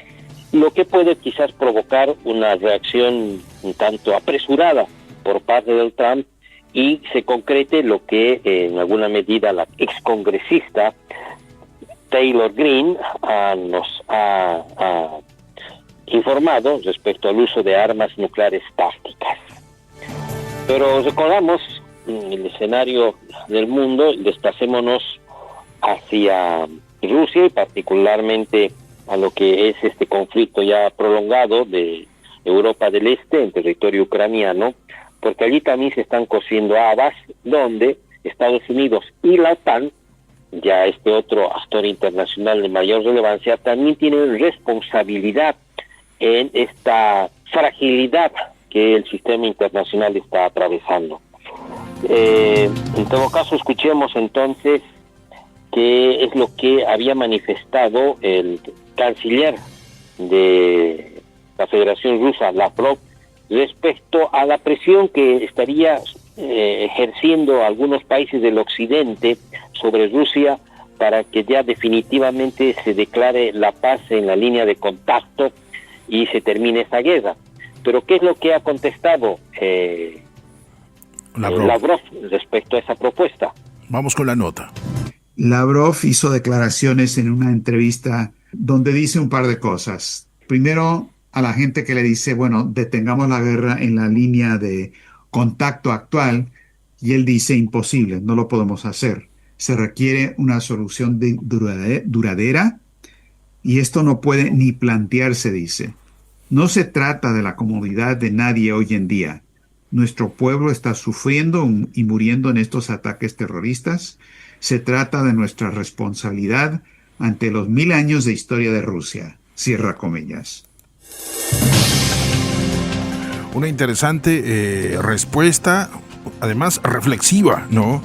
lo que puede quizás provocar una reacción un tanto apresurada por parte de Trump y se concrete lo que en alguna medida la excongresista Taylor Greene nos ha informado respecto al uso de armas nucleares tácticas. Pero recordamos el escenario del mundo, desplacémonos hacia Rusia y particularmente a lo que es este conflicto ya prolongado de Europa del Este en territorio ucraniano, porque allí también se están cociendo habas donde Estados Unidos y la OTAN, ya este otro actor internacional de mayor relevancia, también tienen responsabilidad en esta fragilidad que el sistema internacional está atravesando. En todo caso, escuchemos entonces qué es lo que había manifestado el canciller de la Federación Rusa, Lavrov, respecto a la presión que estaría ejerciendo algunos países del occidente sobre Rusia para que ya definitivamente se declare la paz en la línea de contacto y se termine esta guerra. Pero ¿qué es lo que ha contestado Lavrov respecto a esa propuesta? Vamos con la nota. Lavrov hizo declaraciones en una entrevista donde dice un par de cosas. Primero, a la gente que le dice, bueno, detengamos la guerra en la línea de contacto actual, y él dice, imposible, no lo podemos hacer. Se requiere una solución duradera y esto no puede ni plantearse, dice. No se trata de la comodidad de nadie hoy en día. Nuestro pueblo está sufriendo y muriendo en estos ataques terroristas. Se trata de nuestra responsabilidad ante los 1000 años de historia de Rusia. Cierra comillas. Una interesante respuesta, además reflexiva, ¿no?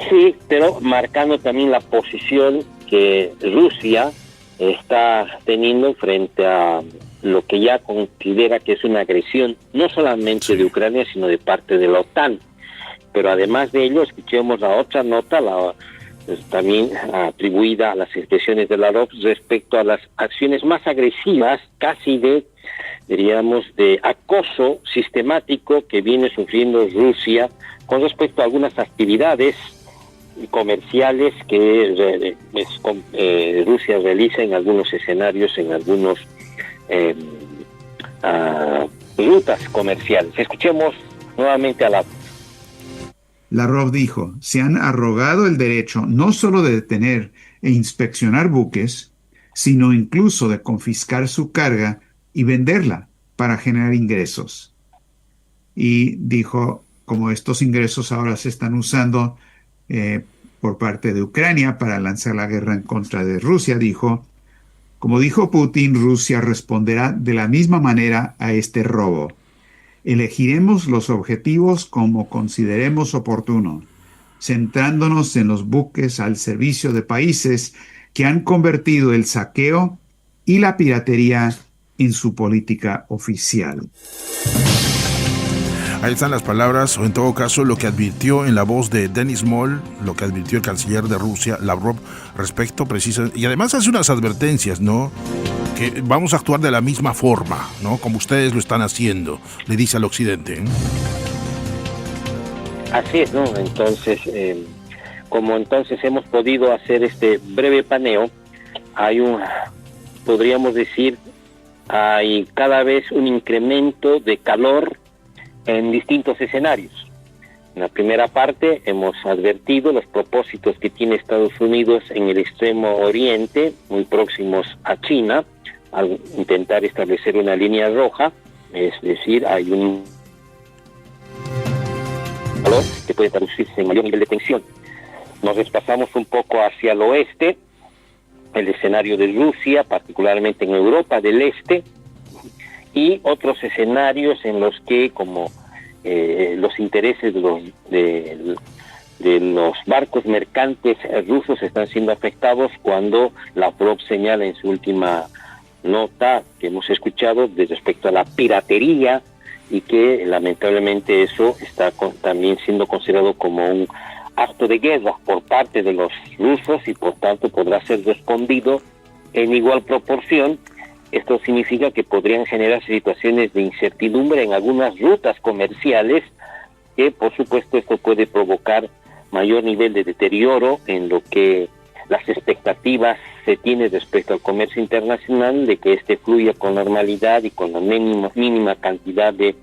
Sí, pero marcando también la posición que Rusia está teniendo frente a lo que ya considera que es una agresión, no solamente de Ucrania, sino de parte de la OTAN. Pero además de ello, escuchemos la otra nota, también atribuida a las expresiones de Lavrov respecto a las acciones más agresivas, casi diríamos, de acoso sistemático que viene sufriendo Rusia con respecto a algunas actividades comerciales que Rusia realiza en algunos escenarios, en algunos rutas comerciales. Escuchemos nuevamente a Lavrov dijo, se han arrogado el derecho no solo de detener e inspeccionar buques, sino incluso de confiscar su carga y venderla para generar ingresos. Y dijo, como estos ingresos ahora se están usando por parte de Ucrania para lanzar la guerra en contra de Rusia, dijo, como dijo Putin, Rusia responderá de la misma manera a este robo. Elegiremos los objetivos como consideremos oportuno, centrándonos en los buques al servicio de países que han convertido el saqueo y la piratería en su política oficial. Ahí están las palabras, o en todo caso lo que advirtió en la voz de Denis Moll, lo que advirtió el canciller de Rusia, Lavrov, respecto precisamente, y además hace unas advertencias, ¿no? Que vamos a actuar de la misma forma, ¿no? Como ustedes lo están haciendo, le dice al Occidente. Así es, ¿no? Entonces, como entonces hemos podido hacer este breve paneo, podríamos decir, hay cada vez un incremento de calor en distintos escenarios. En la primera parte hemos advertido los propósitos que tiene Estados Unidos en el extremo oriente, muy próximos a China, al intentar establecer una línea roja, es decir, hay un calor que puede traducirse en mayor nivel de tensión. Nos desplazamos un poco hacia el oeste, el escenario de Rusia, particularmente en Europa del Este, y otros escenarios en los que, como los intereses de los barcos mercantes rusos están siendo afectados, cuando Lavrov señala en su última nota que hemos escuchado respecto a la piratería, y que lamentablemente eso está también siendo considerado como un acto de guerra por parte de los rusos, y por tanto podrá ser respondido en igual proporción. Esto significa que podrían generarse situaciones de incertidumbre en algunas rutas comerciales, que por supuesto esto puede provocar mayor nivel de deterioro en lo que las expectativas se tiene respecto al comercio internacional, de que éste fluya con normalidad y con la mínima cantidad de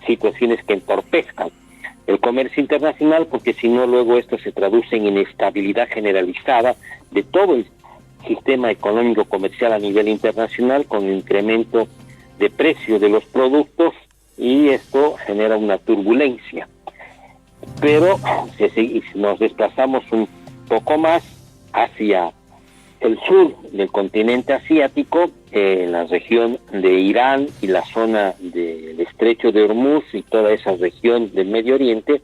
situaciones que entorpezcan el comercio internacional, porque si no, luego esto se traduce en inestabilidad generalizada de todo el sistema económico comercial a nivel internacional, con el incremento de precio de los productos, y esto genera una turbulencia. Pero si nos desplazamos un poco más hacia el sur del continente asiático, en la región de Irán y la zona del estrecho de Hormuz y toda esa región del Medio Oriente,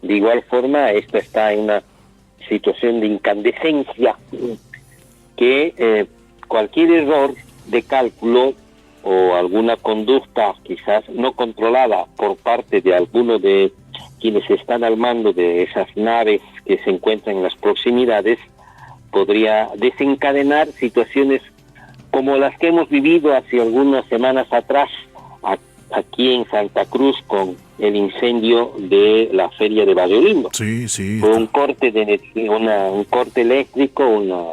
de igual forma esta está en una situación de incandescencia, que cualquier error de cálculo o alguna conducta quizás no controlada por parte de alguno de quienes están al mando de esas naves que se encuentran en las proximidades, podría desencadenar situaciones como las que hemos vivido hace algunas semanas atrás aquí en Santa Cruz con el incendio de la feria de Barrio Lindo. Sí, sí. Fue un corte de energía, un corte eléctrico, una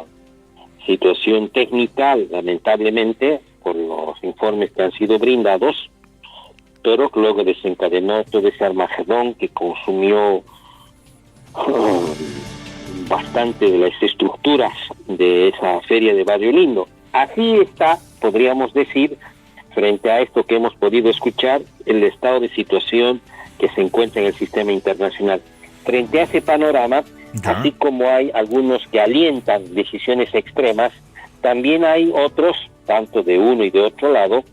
situación técnica, lamentablemente, por los informes que han sido brindados, pero luego desencadenó todo ese Armagedón que consumió bastante de las estructuras de esa feria de Barrio Lindo. Así está, podríamos decir, frente a esto que hemos podido escuchar, el estado de situación que se encuentra en el sistema internacional. Frente a ese panorama, así como hay algunos que alientan decisiones extremas, también hay otros, tanto de uno y de otro lado,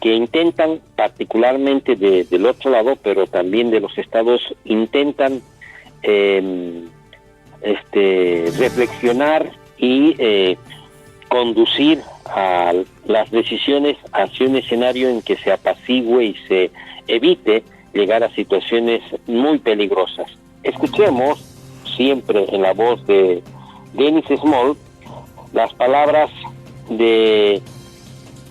que intentan, particularmente del otro lado, pero también de los estados, intentan reflexionar y conducir a las decisiones hacia un escenario en que se apacigüe y se evite llegar a situaciones muy peligrosas. Escuchemos siempre en la voz de Denis Moll las palabras de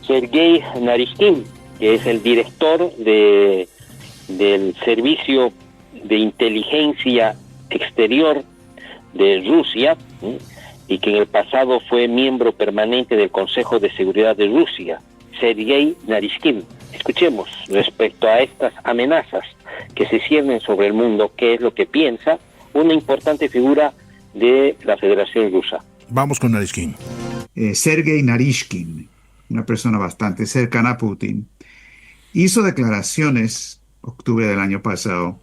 Sergei Narishkin, que es el director del Servicio de Inteligencia Exterior de Rusia, y que en el pasado fue miembro permanente del Consejo de Seguridad de Rusia, Sergei Narishkin. Escuchemos respecto a estas amenazas que se ciernen sobre el mundo, qué es lo que piensa una importante figura de la Federación Rusa. Vamos con Narishkin. Sergei Narishkin, una persona bastante cercana a Putin, hizo declaraciones octubre del año pasado,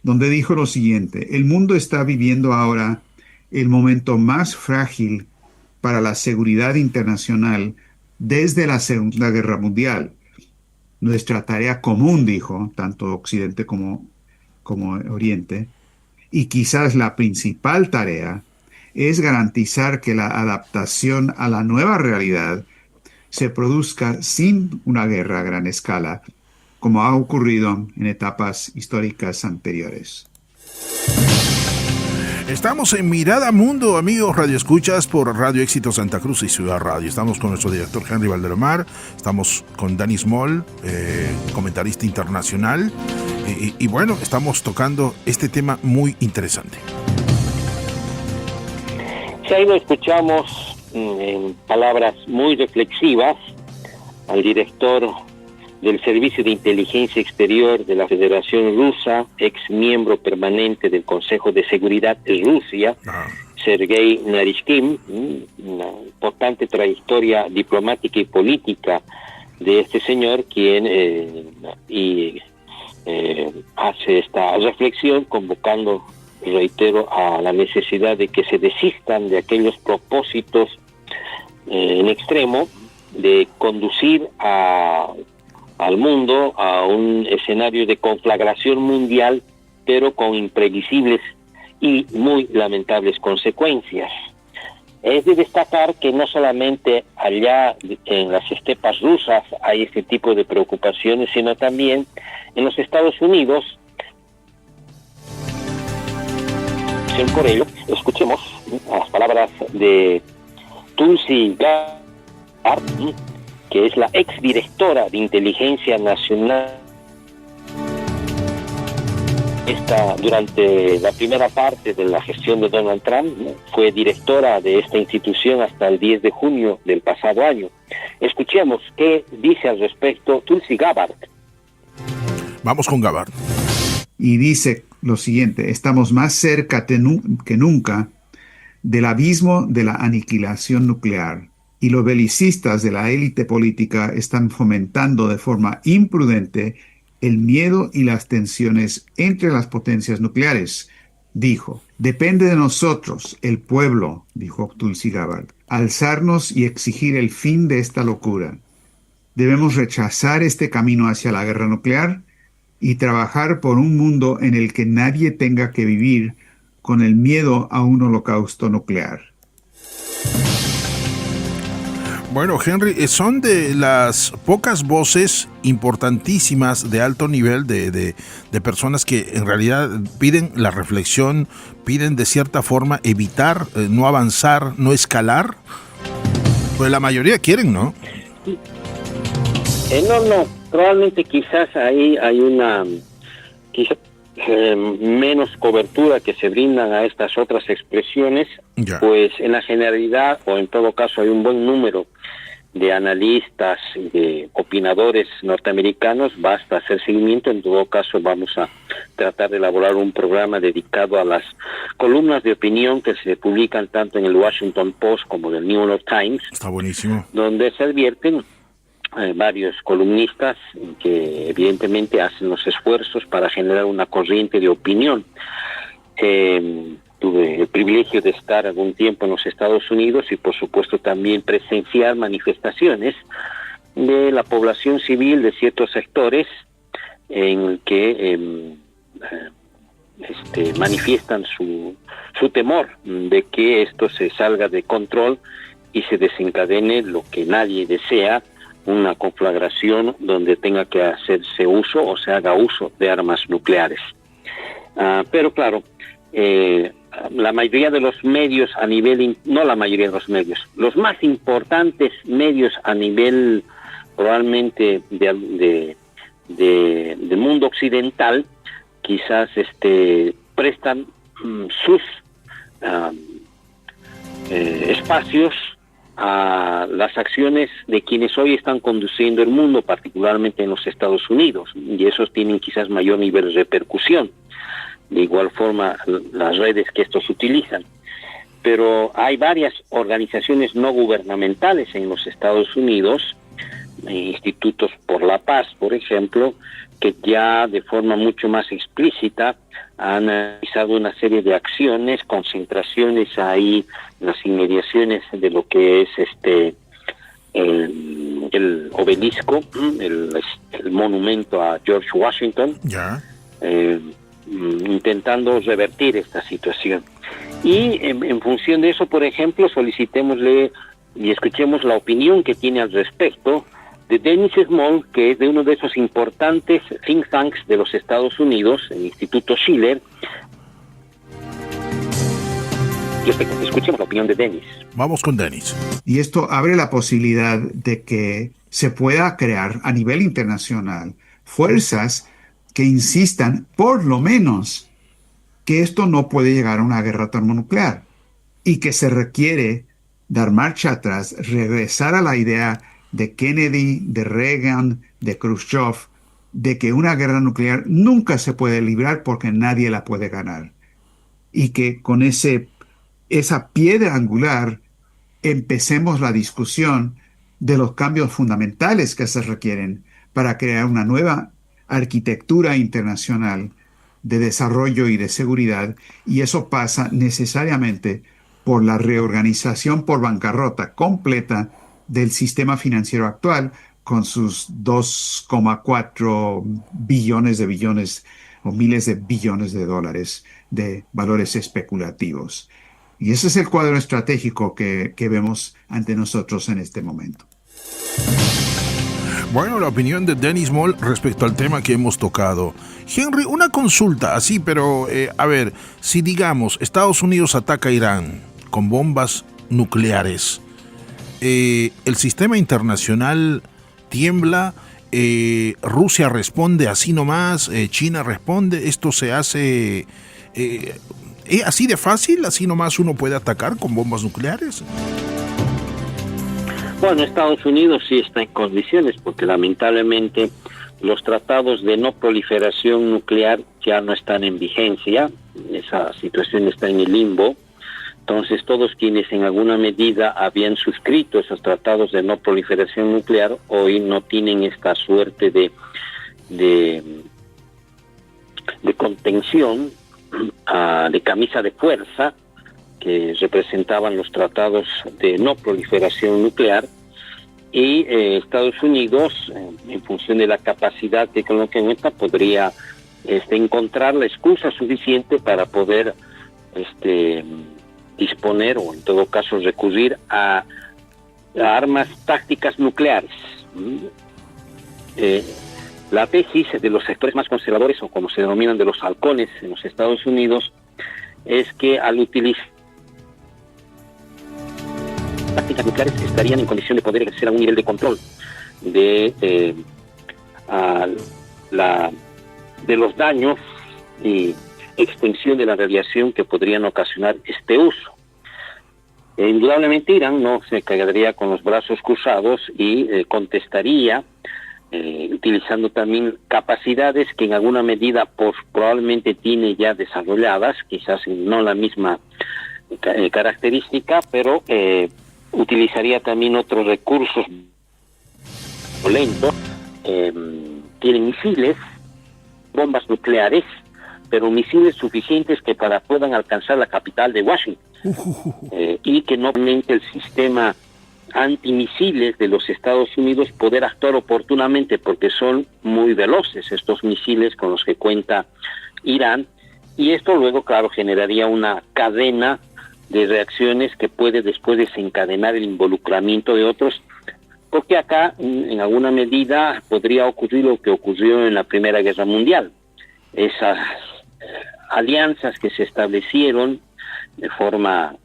donde dijo lo siguiente: el mundo está viviendo ahora el momento más frágil para la seguridad internacional desde la Segunda Guerra Mundial. nuestra tarea común, dijo, tanto Occidente como Oriente, y quizás la principal tarea, es garantizar que la adaptación a la nueva realidad se produzca sin una guerra a gran escala, como ha ocurrido en etapas históricas anteriores. Estamos en Mirada Mundo, amigos radioescuchas, por Radio Éxito Santa Cruz y Ciudad Radio. Estamos con nuestro director Henry Valdelomar, estamos con Danny Small, comentarista internacional, y bueno, estamos tocando este tema muy interesante. Si ahí lo escuchamos en palabras muy reflexivas al director del Servicio de Inteligencia Exterior de la Federación Rusa, ex miembro permanente del Consejo de Seguridad de Rusia, Sergei Naryshkin, una importante trayectoria diplomática y política de este señor, quien hace esta reflexión convocando, reitero, a la necesidad de que se desistan de aquellos propósitos en extremo de conducir al mundo a un escenario de conflagración mundial, pero con imprevisibles y muy lamentables consecuencias. Es de destacar que no solamente allá en las estepas rusas hay este tipo de preocupaciones, sino también en los Estados Unidos. Por ello, escuchemos las palabras de Tulsi Gabbard, que es la exdirectora de Inteligencia Nacional. Durante la primera parte de la gestión de Donald Trump, fue directora de esta institución hasta el 10 de junio del pasado año. Escuchemos qué dice al respecto Tulsi Gabbard. Vamos con Gabbard. Y dice lo siguiente: estamos más cerca que nunca del abismo de la aniquilación nuclear, y los belicistas de la élite política están fomentando de forma imprudente el miedo y las tensiones entre las potencias nucleares. Dijo: depende de nosotros, el pueblo, dijo Tulsi Gabbard, alzarnos y exigir el fin de esta locura. Debemos rechazar este camino hacia la guerra nuclear y trabajar por un mundo en el que nadie tenga que vivir con el miedo a un holocausto nuclear. Bueno, Henry, son de las pocas voces importantísimas de alto nivel de personas que en realidad piden la reflexión, piden de cierta forma evitar, no avanzar, no escalar. Pues la mayoría quieren, ¿no? No, probablemente quizás ahí hay una menos cobertura que se brindan a estas otras expresiones, ya. Pues en la generalidad, o en todo caso, hay un buen número de analistas, de opinadores norteamericanos. Basta hacer seguimiento. En todo caso, vamos a tratar de elaborar un programa dedicado a las columnas de opinión que se publican tanto en el Washington Post como en el New York Times. Está buenísimo. Donde se advierten varios columnistas que evidentemente hacen los esfuerzos para generar una corriente de opinión. Tuve el privilegio de estar algún tiempo en los Estados Unidos y por supuesto también presenciar manifestaciones de la población civil de ciertos sectores en que manifiestan su temor de que esto se salga de control y se desencadene lo que nadie desea, una conflagración donde tenga que hacerse uso o se haga uso de armas nucleares. Pero claro, la mayoría de los medios a nivel, no la mayoría de los medios, los más importantes medios a nivel probablemente del mundo occidental, quizás prestan sus espacios a las acciones de quienes hoy están conduciendo el mundo, particularmente en los Estados Unidos, y esos tienen quizás mayor nivel de repercusión. De igual forma, las redes que estos utilizan. Pero hay varias organizaciones no gubernamentales en los Estados Unidos, institutos por la paz, por ejemplo, que ya de forma mucho más explícita han realizado una serie de acciones, concentraciones ahí en las inmediaciones de lo que es el obelisco, el monumento a George Washington, intentando revertir esta situación. Y en función de eso, por ejemplo, solicitémosle y escuchemos la opinión que tiene al respecto de Dennis Small, que es de uno de esos importantes think tanks de los Estados Unidos, el Instituto Schiller. Y escuchemos la opinión de Dennis. Vamos con Dennis. Y esto abre la posibilidad de que se pueda crear a nivel internacional fuerzas que insistan, por lo menos, que esto no puede llegar a una guerra termonuclear y que se requiere dar marcha atrás, regresar a la idea de Kennedy, de Reagan, de Khrushchev, de que una guerra nuclear nunca se puede librar porque nadie la puede ganar. Y que con esa piedra angular empecemos la discusión de los cambios fundamentales que se requieren para crear una nueva arquitectura internacional de desarrollo y de seguridad, y eso pasa necesariamente por la reorganización por bancarrota completa del sistema financiero actual, con sus 2,4 billones o miles de billones de dólares de valores especulativos. Y ese es el cuadro estratégico que vemos ante nosotros en este momento. Bueno, la opinión de Dennis Moll respecto al tema que hemos tocado. Henry, una consulta así, pero a ver, si digamos Estados Unidos ataca a Irán con bombas nucleares, el sistema internacional tiembla, Rusia responde así nomás, China responde, esto se hace así de fácil, así nomás uno puede atacar con bombas nucleares. Bueno, Estados Unidos sí está en condiciones porque lamentablemente los tratados de no proliferación nuclear ya no están en vigencia, esa situación está en el limbo. Entonces todos quienes en alguna medida habían suscrito esos tratados de no proliferación nuclear hoy no tienen esta suerte de contención, de camisa de fuerza que representaban los tratados de no proliferación nuclear, y Estados Unidos, en función de la capacidad que con lo que cuenta, podría encontrar la excusa suficiente para poder disponer o en todo caso recurrir a armas tácticas nucleares. La tesis de los sectores más conservadores, o como se denominan de los halcones en los Estados Unidos, es que al utilizar tácticas nucleares estarían en condición de poder ejercer algún nivel de control de los daños y extensión de la radiación que podrían ocasionar este uso. Indudablemente Irán no se quedaría con los brazos cruzados y contestaría utilizando también capacidades que en alguna medida probablemente tiene ya desarrolladas, quizás no la misma característica, pero utilizaría también otros recursos violentos. Tienen misiles, bombas nucleares, pero misiles suficientes que puedan alcanzar la capital de Washington, y que no permite el sistema antimisiles de los Estados Unidos poder actuar oportunamente, porque son muy veloces estos misiles con los que cuenta Irán, y esto luego, claro, generaría una cadena de reacciones que puede después desencadenar el involucramiento de otros, porque acá en alguna medida podría ocurrir lo que ocurrió en la Primera Guerra Mundial. Esas alianzas que se establecieron de forma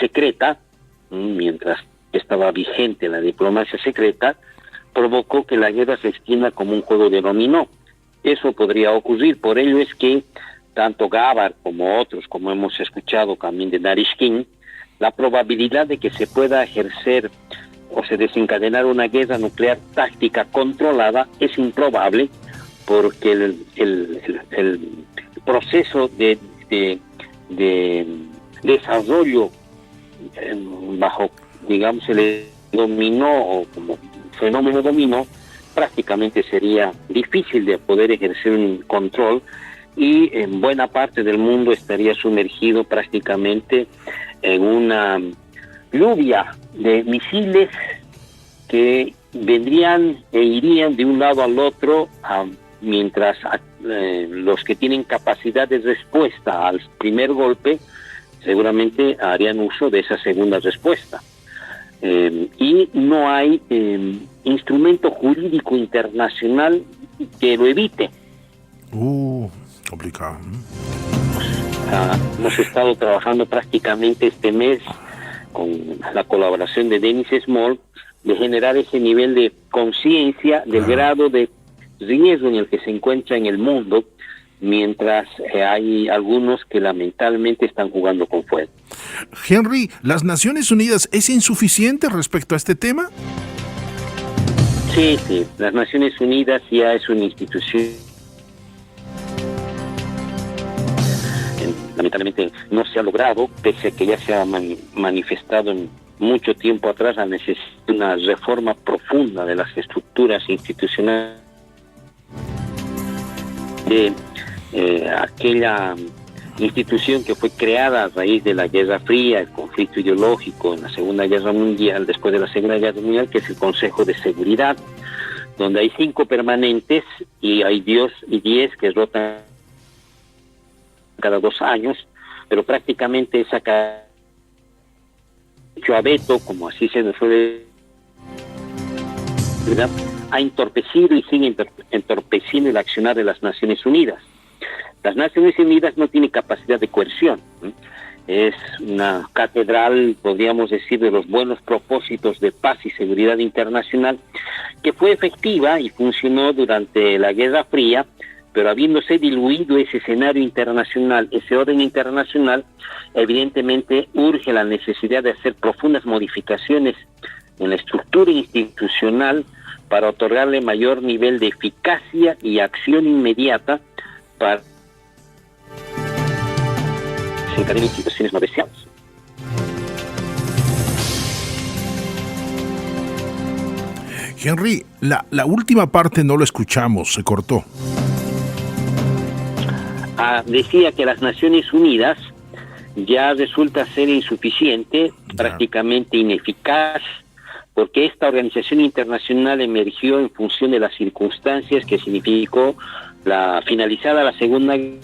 secreta, mientras estaba vigente la diplomacia secreta, provocó que la guerra se extienda como un juego de dominó. Eso podría ocurrir, por ello es que tanto Gabbard como otros, como hemos escuchado también de Narishkin, la probabilidad de que se pueda ejercer o se desencadenar una guerra nuclear táctica controlada es improbable, porque el proceso de desarrollo bajo, digamos, el dominó o como fenómeno dominó, prácticamente sería difícil de poder ejercer un control, y en buena parte del mundo estaría sumergido prácticamente en una lluvia de misiles que vendrían e irían de un lado al otro, mientras los que tienen capacidad de respuesta al primer golpe seguramente harían uso de esa segunda respuesta. Y no hay instrumento jurídico internacional que lo evite. Complicado. Hemos estado trabajando prácticamente este mes con la colaboración de Denis Small de generar ese nivel de conciencia del grado de riesgo en el que se encuentra en el mundo, mientras hay algunos que lamentablemente están jugando con fuego. Henry, ¿las Naciones Unidas es insuficiente respecto a este tema? Sí, las Naciones Unidas ya es una institución. Lamentablemente no se ha logrado, pese a que ya se ha manifestado en mucho tiempo atrás la necesidad de una reforma profunda de las estructuras institucionales de aquella institución que fue creada a raíz de la Guerra Fría, el conflicto ideológico en la Segunda Guerra Mundial, después de la Segunda Guerra Mundial, que es el Consejo de Seguridad, donde hay 5 permanentes y hay 10 que rotan cada 2 años, pero prácticamente esa hecho a veto, como así se nos suele, ¿verdad?, ha entorpecido y sigue entorpeciendo el accionar de las Naciones Unidas. Las Naciones Unidas no tienen capacidad de coerción. Es una catedral, podríamos decir, de los buenos propósitos de paz y seguridad internacional, que fue efectiva y funcionó durante la Guerra Fría, pero habiéndose diluido ese escenario internacional, ese orden internacional, evidentemente urge la necesidad de hacer profundas modificaciones en la estructura institucional para otorgarle mayor nivel de eficacia y acción inmediata para desencadenar situaciones no deseadas. Henry, la última parte no lo escuchamos, se cortó. Decía que las Naciones Unidas ya resulta ser insuficiente, prácticamente ineficaz, porque esta organización internacional emergió en función de las circunstancias que significó la finalizada la Segunda Guerra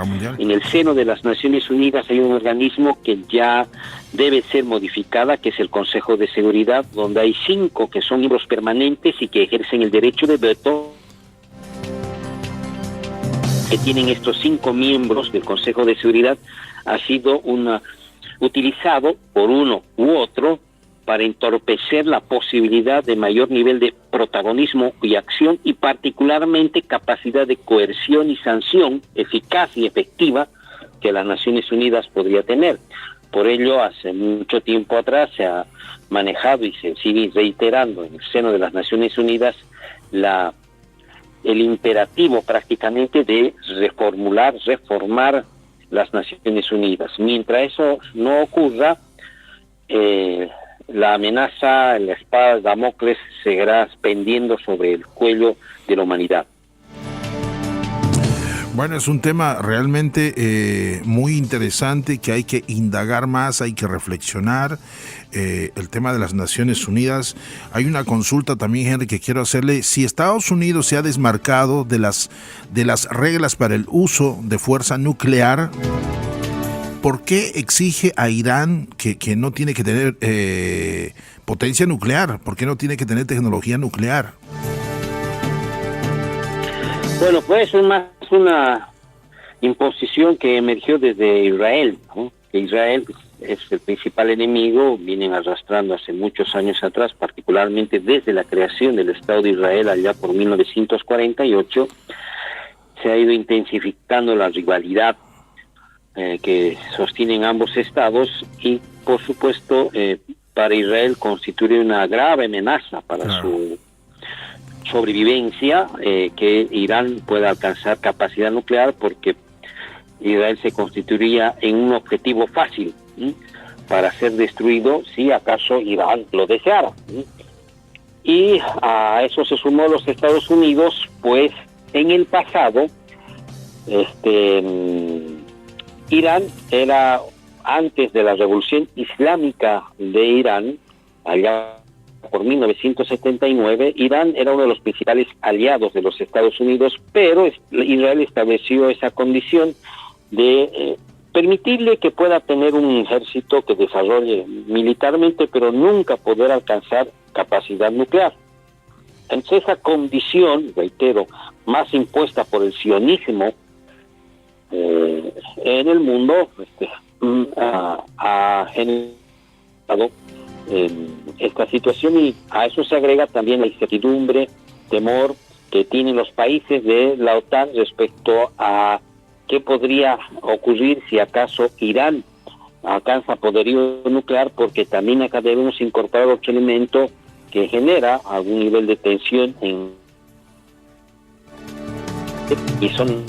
Mundial. En el seno de las Naciones Unidas hay un organismo que ya debe ser modificada, que es el Consejo de Seguridad, donde hay 5 que son miembros permanentes y que ejercen el derecho de veto. Que tienen estos 5 miembros del Consejo de Seguridad ha sido utilizado por uno u otro para entorpecer la posibilidad de mayor nivel de protagonismo y acción, y particularmente capacidad de coerción y sanción eficaz y efectiva que las Naciones Unidas podría tener. Por ello, hace mucho tiempo atrás se ha manejado y se sigue reiterando en el seno de las Naciones Unidas el imperativo prácticamente de reformar las Naciones Unidas. Mientras eso no ocurra, la amenaza, la espada de Damocles seguirá pendiendo sobre el cuello de la humanidad. Bueno, es un tema realmente muy interesante que hay que indagar más, hay que reflexionar. El tema de las Naciones Unidas. Hay una consulta también, Henry, que quiero hacerle. Si Estados Unidos se ha desmarcado de las reglas para el uso de fuerza nuclear, ¿por qué exige a Irán que no tiene que tener potencia nuclear? ¿Por qué no tiene que tener tecnología nuclear? Bueno, pues es más una imposición que emergió desde Israel, ¿no? Que Israel es el principal enemigo, vienen arrastrando hace muchos años atrás, particularmente desde la creación del Estado de Israel allá por 1948, se ha ido intensificando la rivalidad que sostienen ambos estados, y por supuesto para Israel constituye una grave amenaza para su sobrevivencia, que Irán pueda alcanzar capacidad nuclear, porque Israel se constituiría en un objetivo fácil para ser destruido si acaso Irán lo deseara. Y a eso se sumó los Estados Unidos, pues en el pasado Irán era, antes de la revolución islámica de Irán, allá por 1979, Irán era uno de los principales aliados de los Estados Unidos, pero Israel estableció esa condición de permitirle que pueda tener un ejército que desarrolle militarmente, pero nunca poder alcanzar capacidad nuclear. Entonces esa condición, reitero, más impuesta por el sionismo en el mundo, ha generado esta situación, y a eso se agrega también la incertidumbre, temor que tienen los países de la OTAN respecto a qué podría ocurrir si acaso Irán alcanza poderío nuclear, porque también acá debemos incorporar otro elemento que genera algún nivel de tensión y son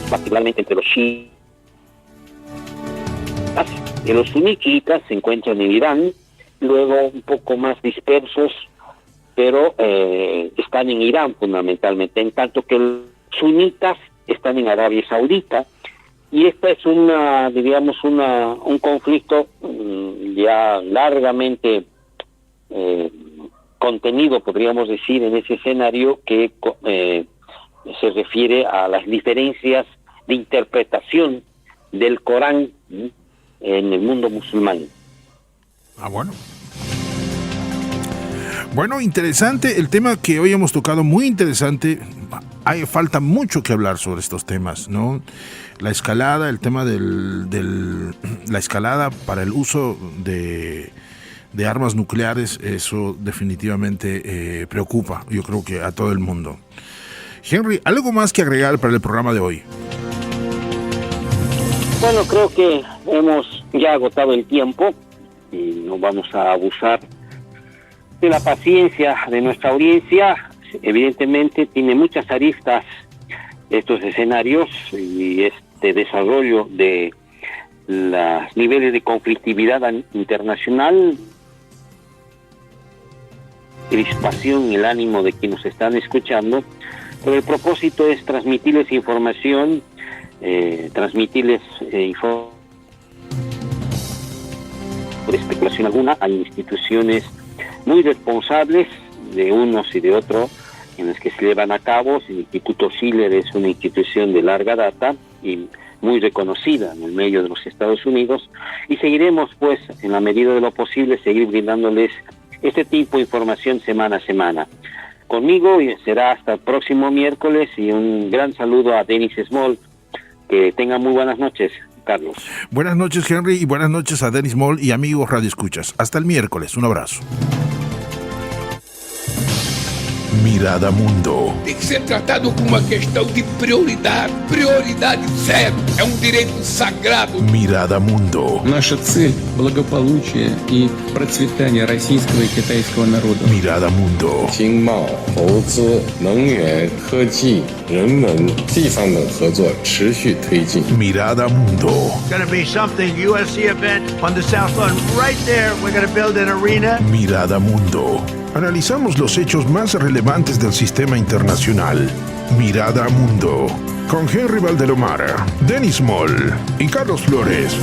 particularmente entre los chiitas. Los sunitas se encuentran en Irán, luego un poco más dispersos, pero están en Irán fundamentalmente, en tanto que los sunitas están en Arabia Saudita, y esta es un conflicto ya largamente contenido, podríamos decir, en ese escenario que se refiere a las diferencias de interpretación del Corán en el mundo musulmán. Bueno, interesante el tema que hoy hemos tocado, muy interesante. Falta mucho que hablar sobre estos temas, ¿no? La escalada, el tema la escalada para el uso de armas nucleares, eso definitivamente preocupa, yo creo que a todo el mundo. Henry, ¿algo más que agregar para el programa de hoy? Bueno, creo que hemos ya agotado el tiempo y no vamos a abusar de la paciencia de nuestra audiencia. Evidentemente tiene muchas aristas estos escenarios y este desarrollo de los niveles de conflictividad internacional, crispación en el ánimo de quienes nos están escuchando, pero el propósito es transmitirles información, por especulación alguna. Hay instituciones muy responsables de unos y de otros en las que se llevan a cabo. El Instituto Schiller es una institución de larga data y muy reconocida en el medio de los Estados Unidos, y seguiremos, pues, en la medida de lo posible, seguir brindándoles este tipo de información semana a semana. Conmigo será hasta el próximo miércoles, y un gran saludo a Dennis Small. Que tengan muy buenas noches, Carlos. Buenas noches, Henry, y buenas noches a Dennis Small y amigos Radio Escuchas. Hasta el miércoles, un abrazo. Mirada Mundo. Tem que ser tratado como uma questão de prioridade. Prioridade zero. É um direito sagrado. Mirada Mundo. Наша цель – благополучие и процветание российского и китайского народа. Mirada Mundo. 经贸、投资、能源、科技、人文、地方等合作持续推进。Mirada Mundo. Going to be something USC event on the South Lawn. Right there, we're going to build an arena. Mirada Mundo. Analizamos los hechos más relevantes del sistema internacional. Mirada Mundo. Con Henry Valdelomar, Dennis Moll y Carlos Flores.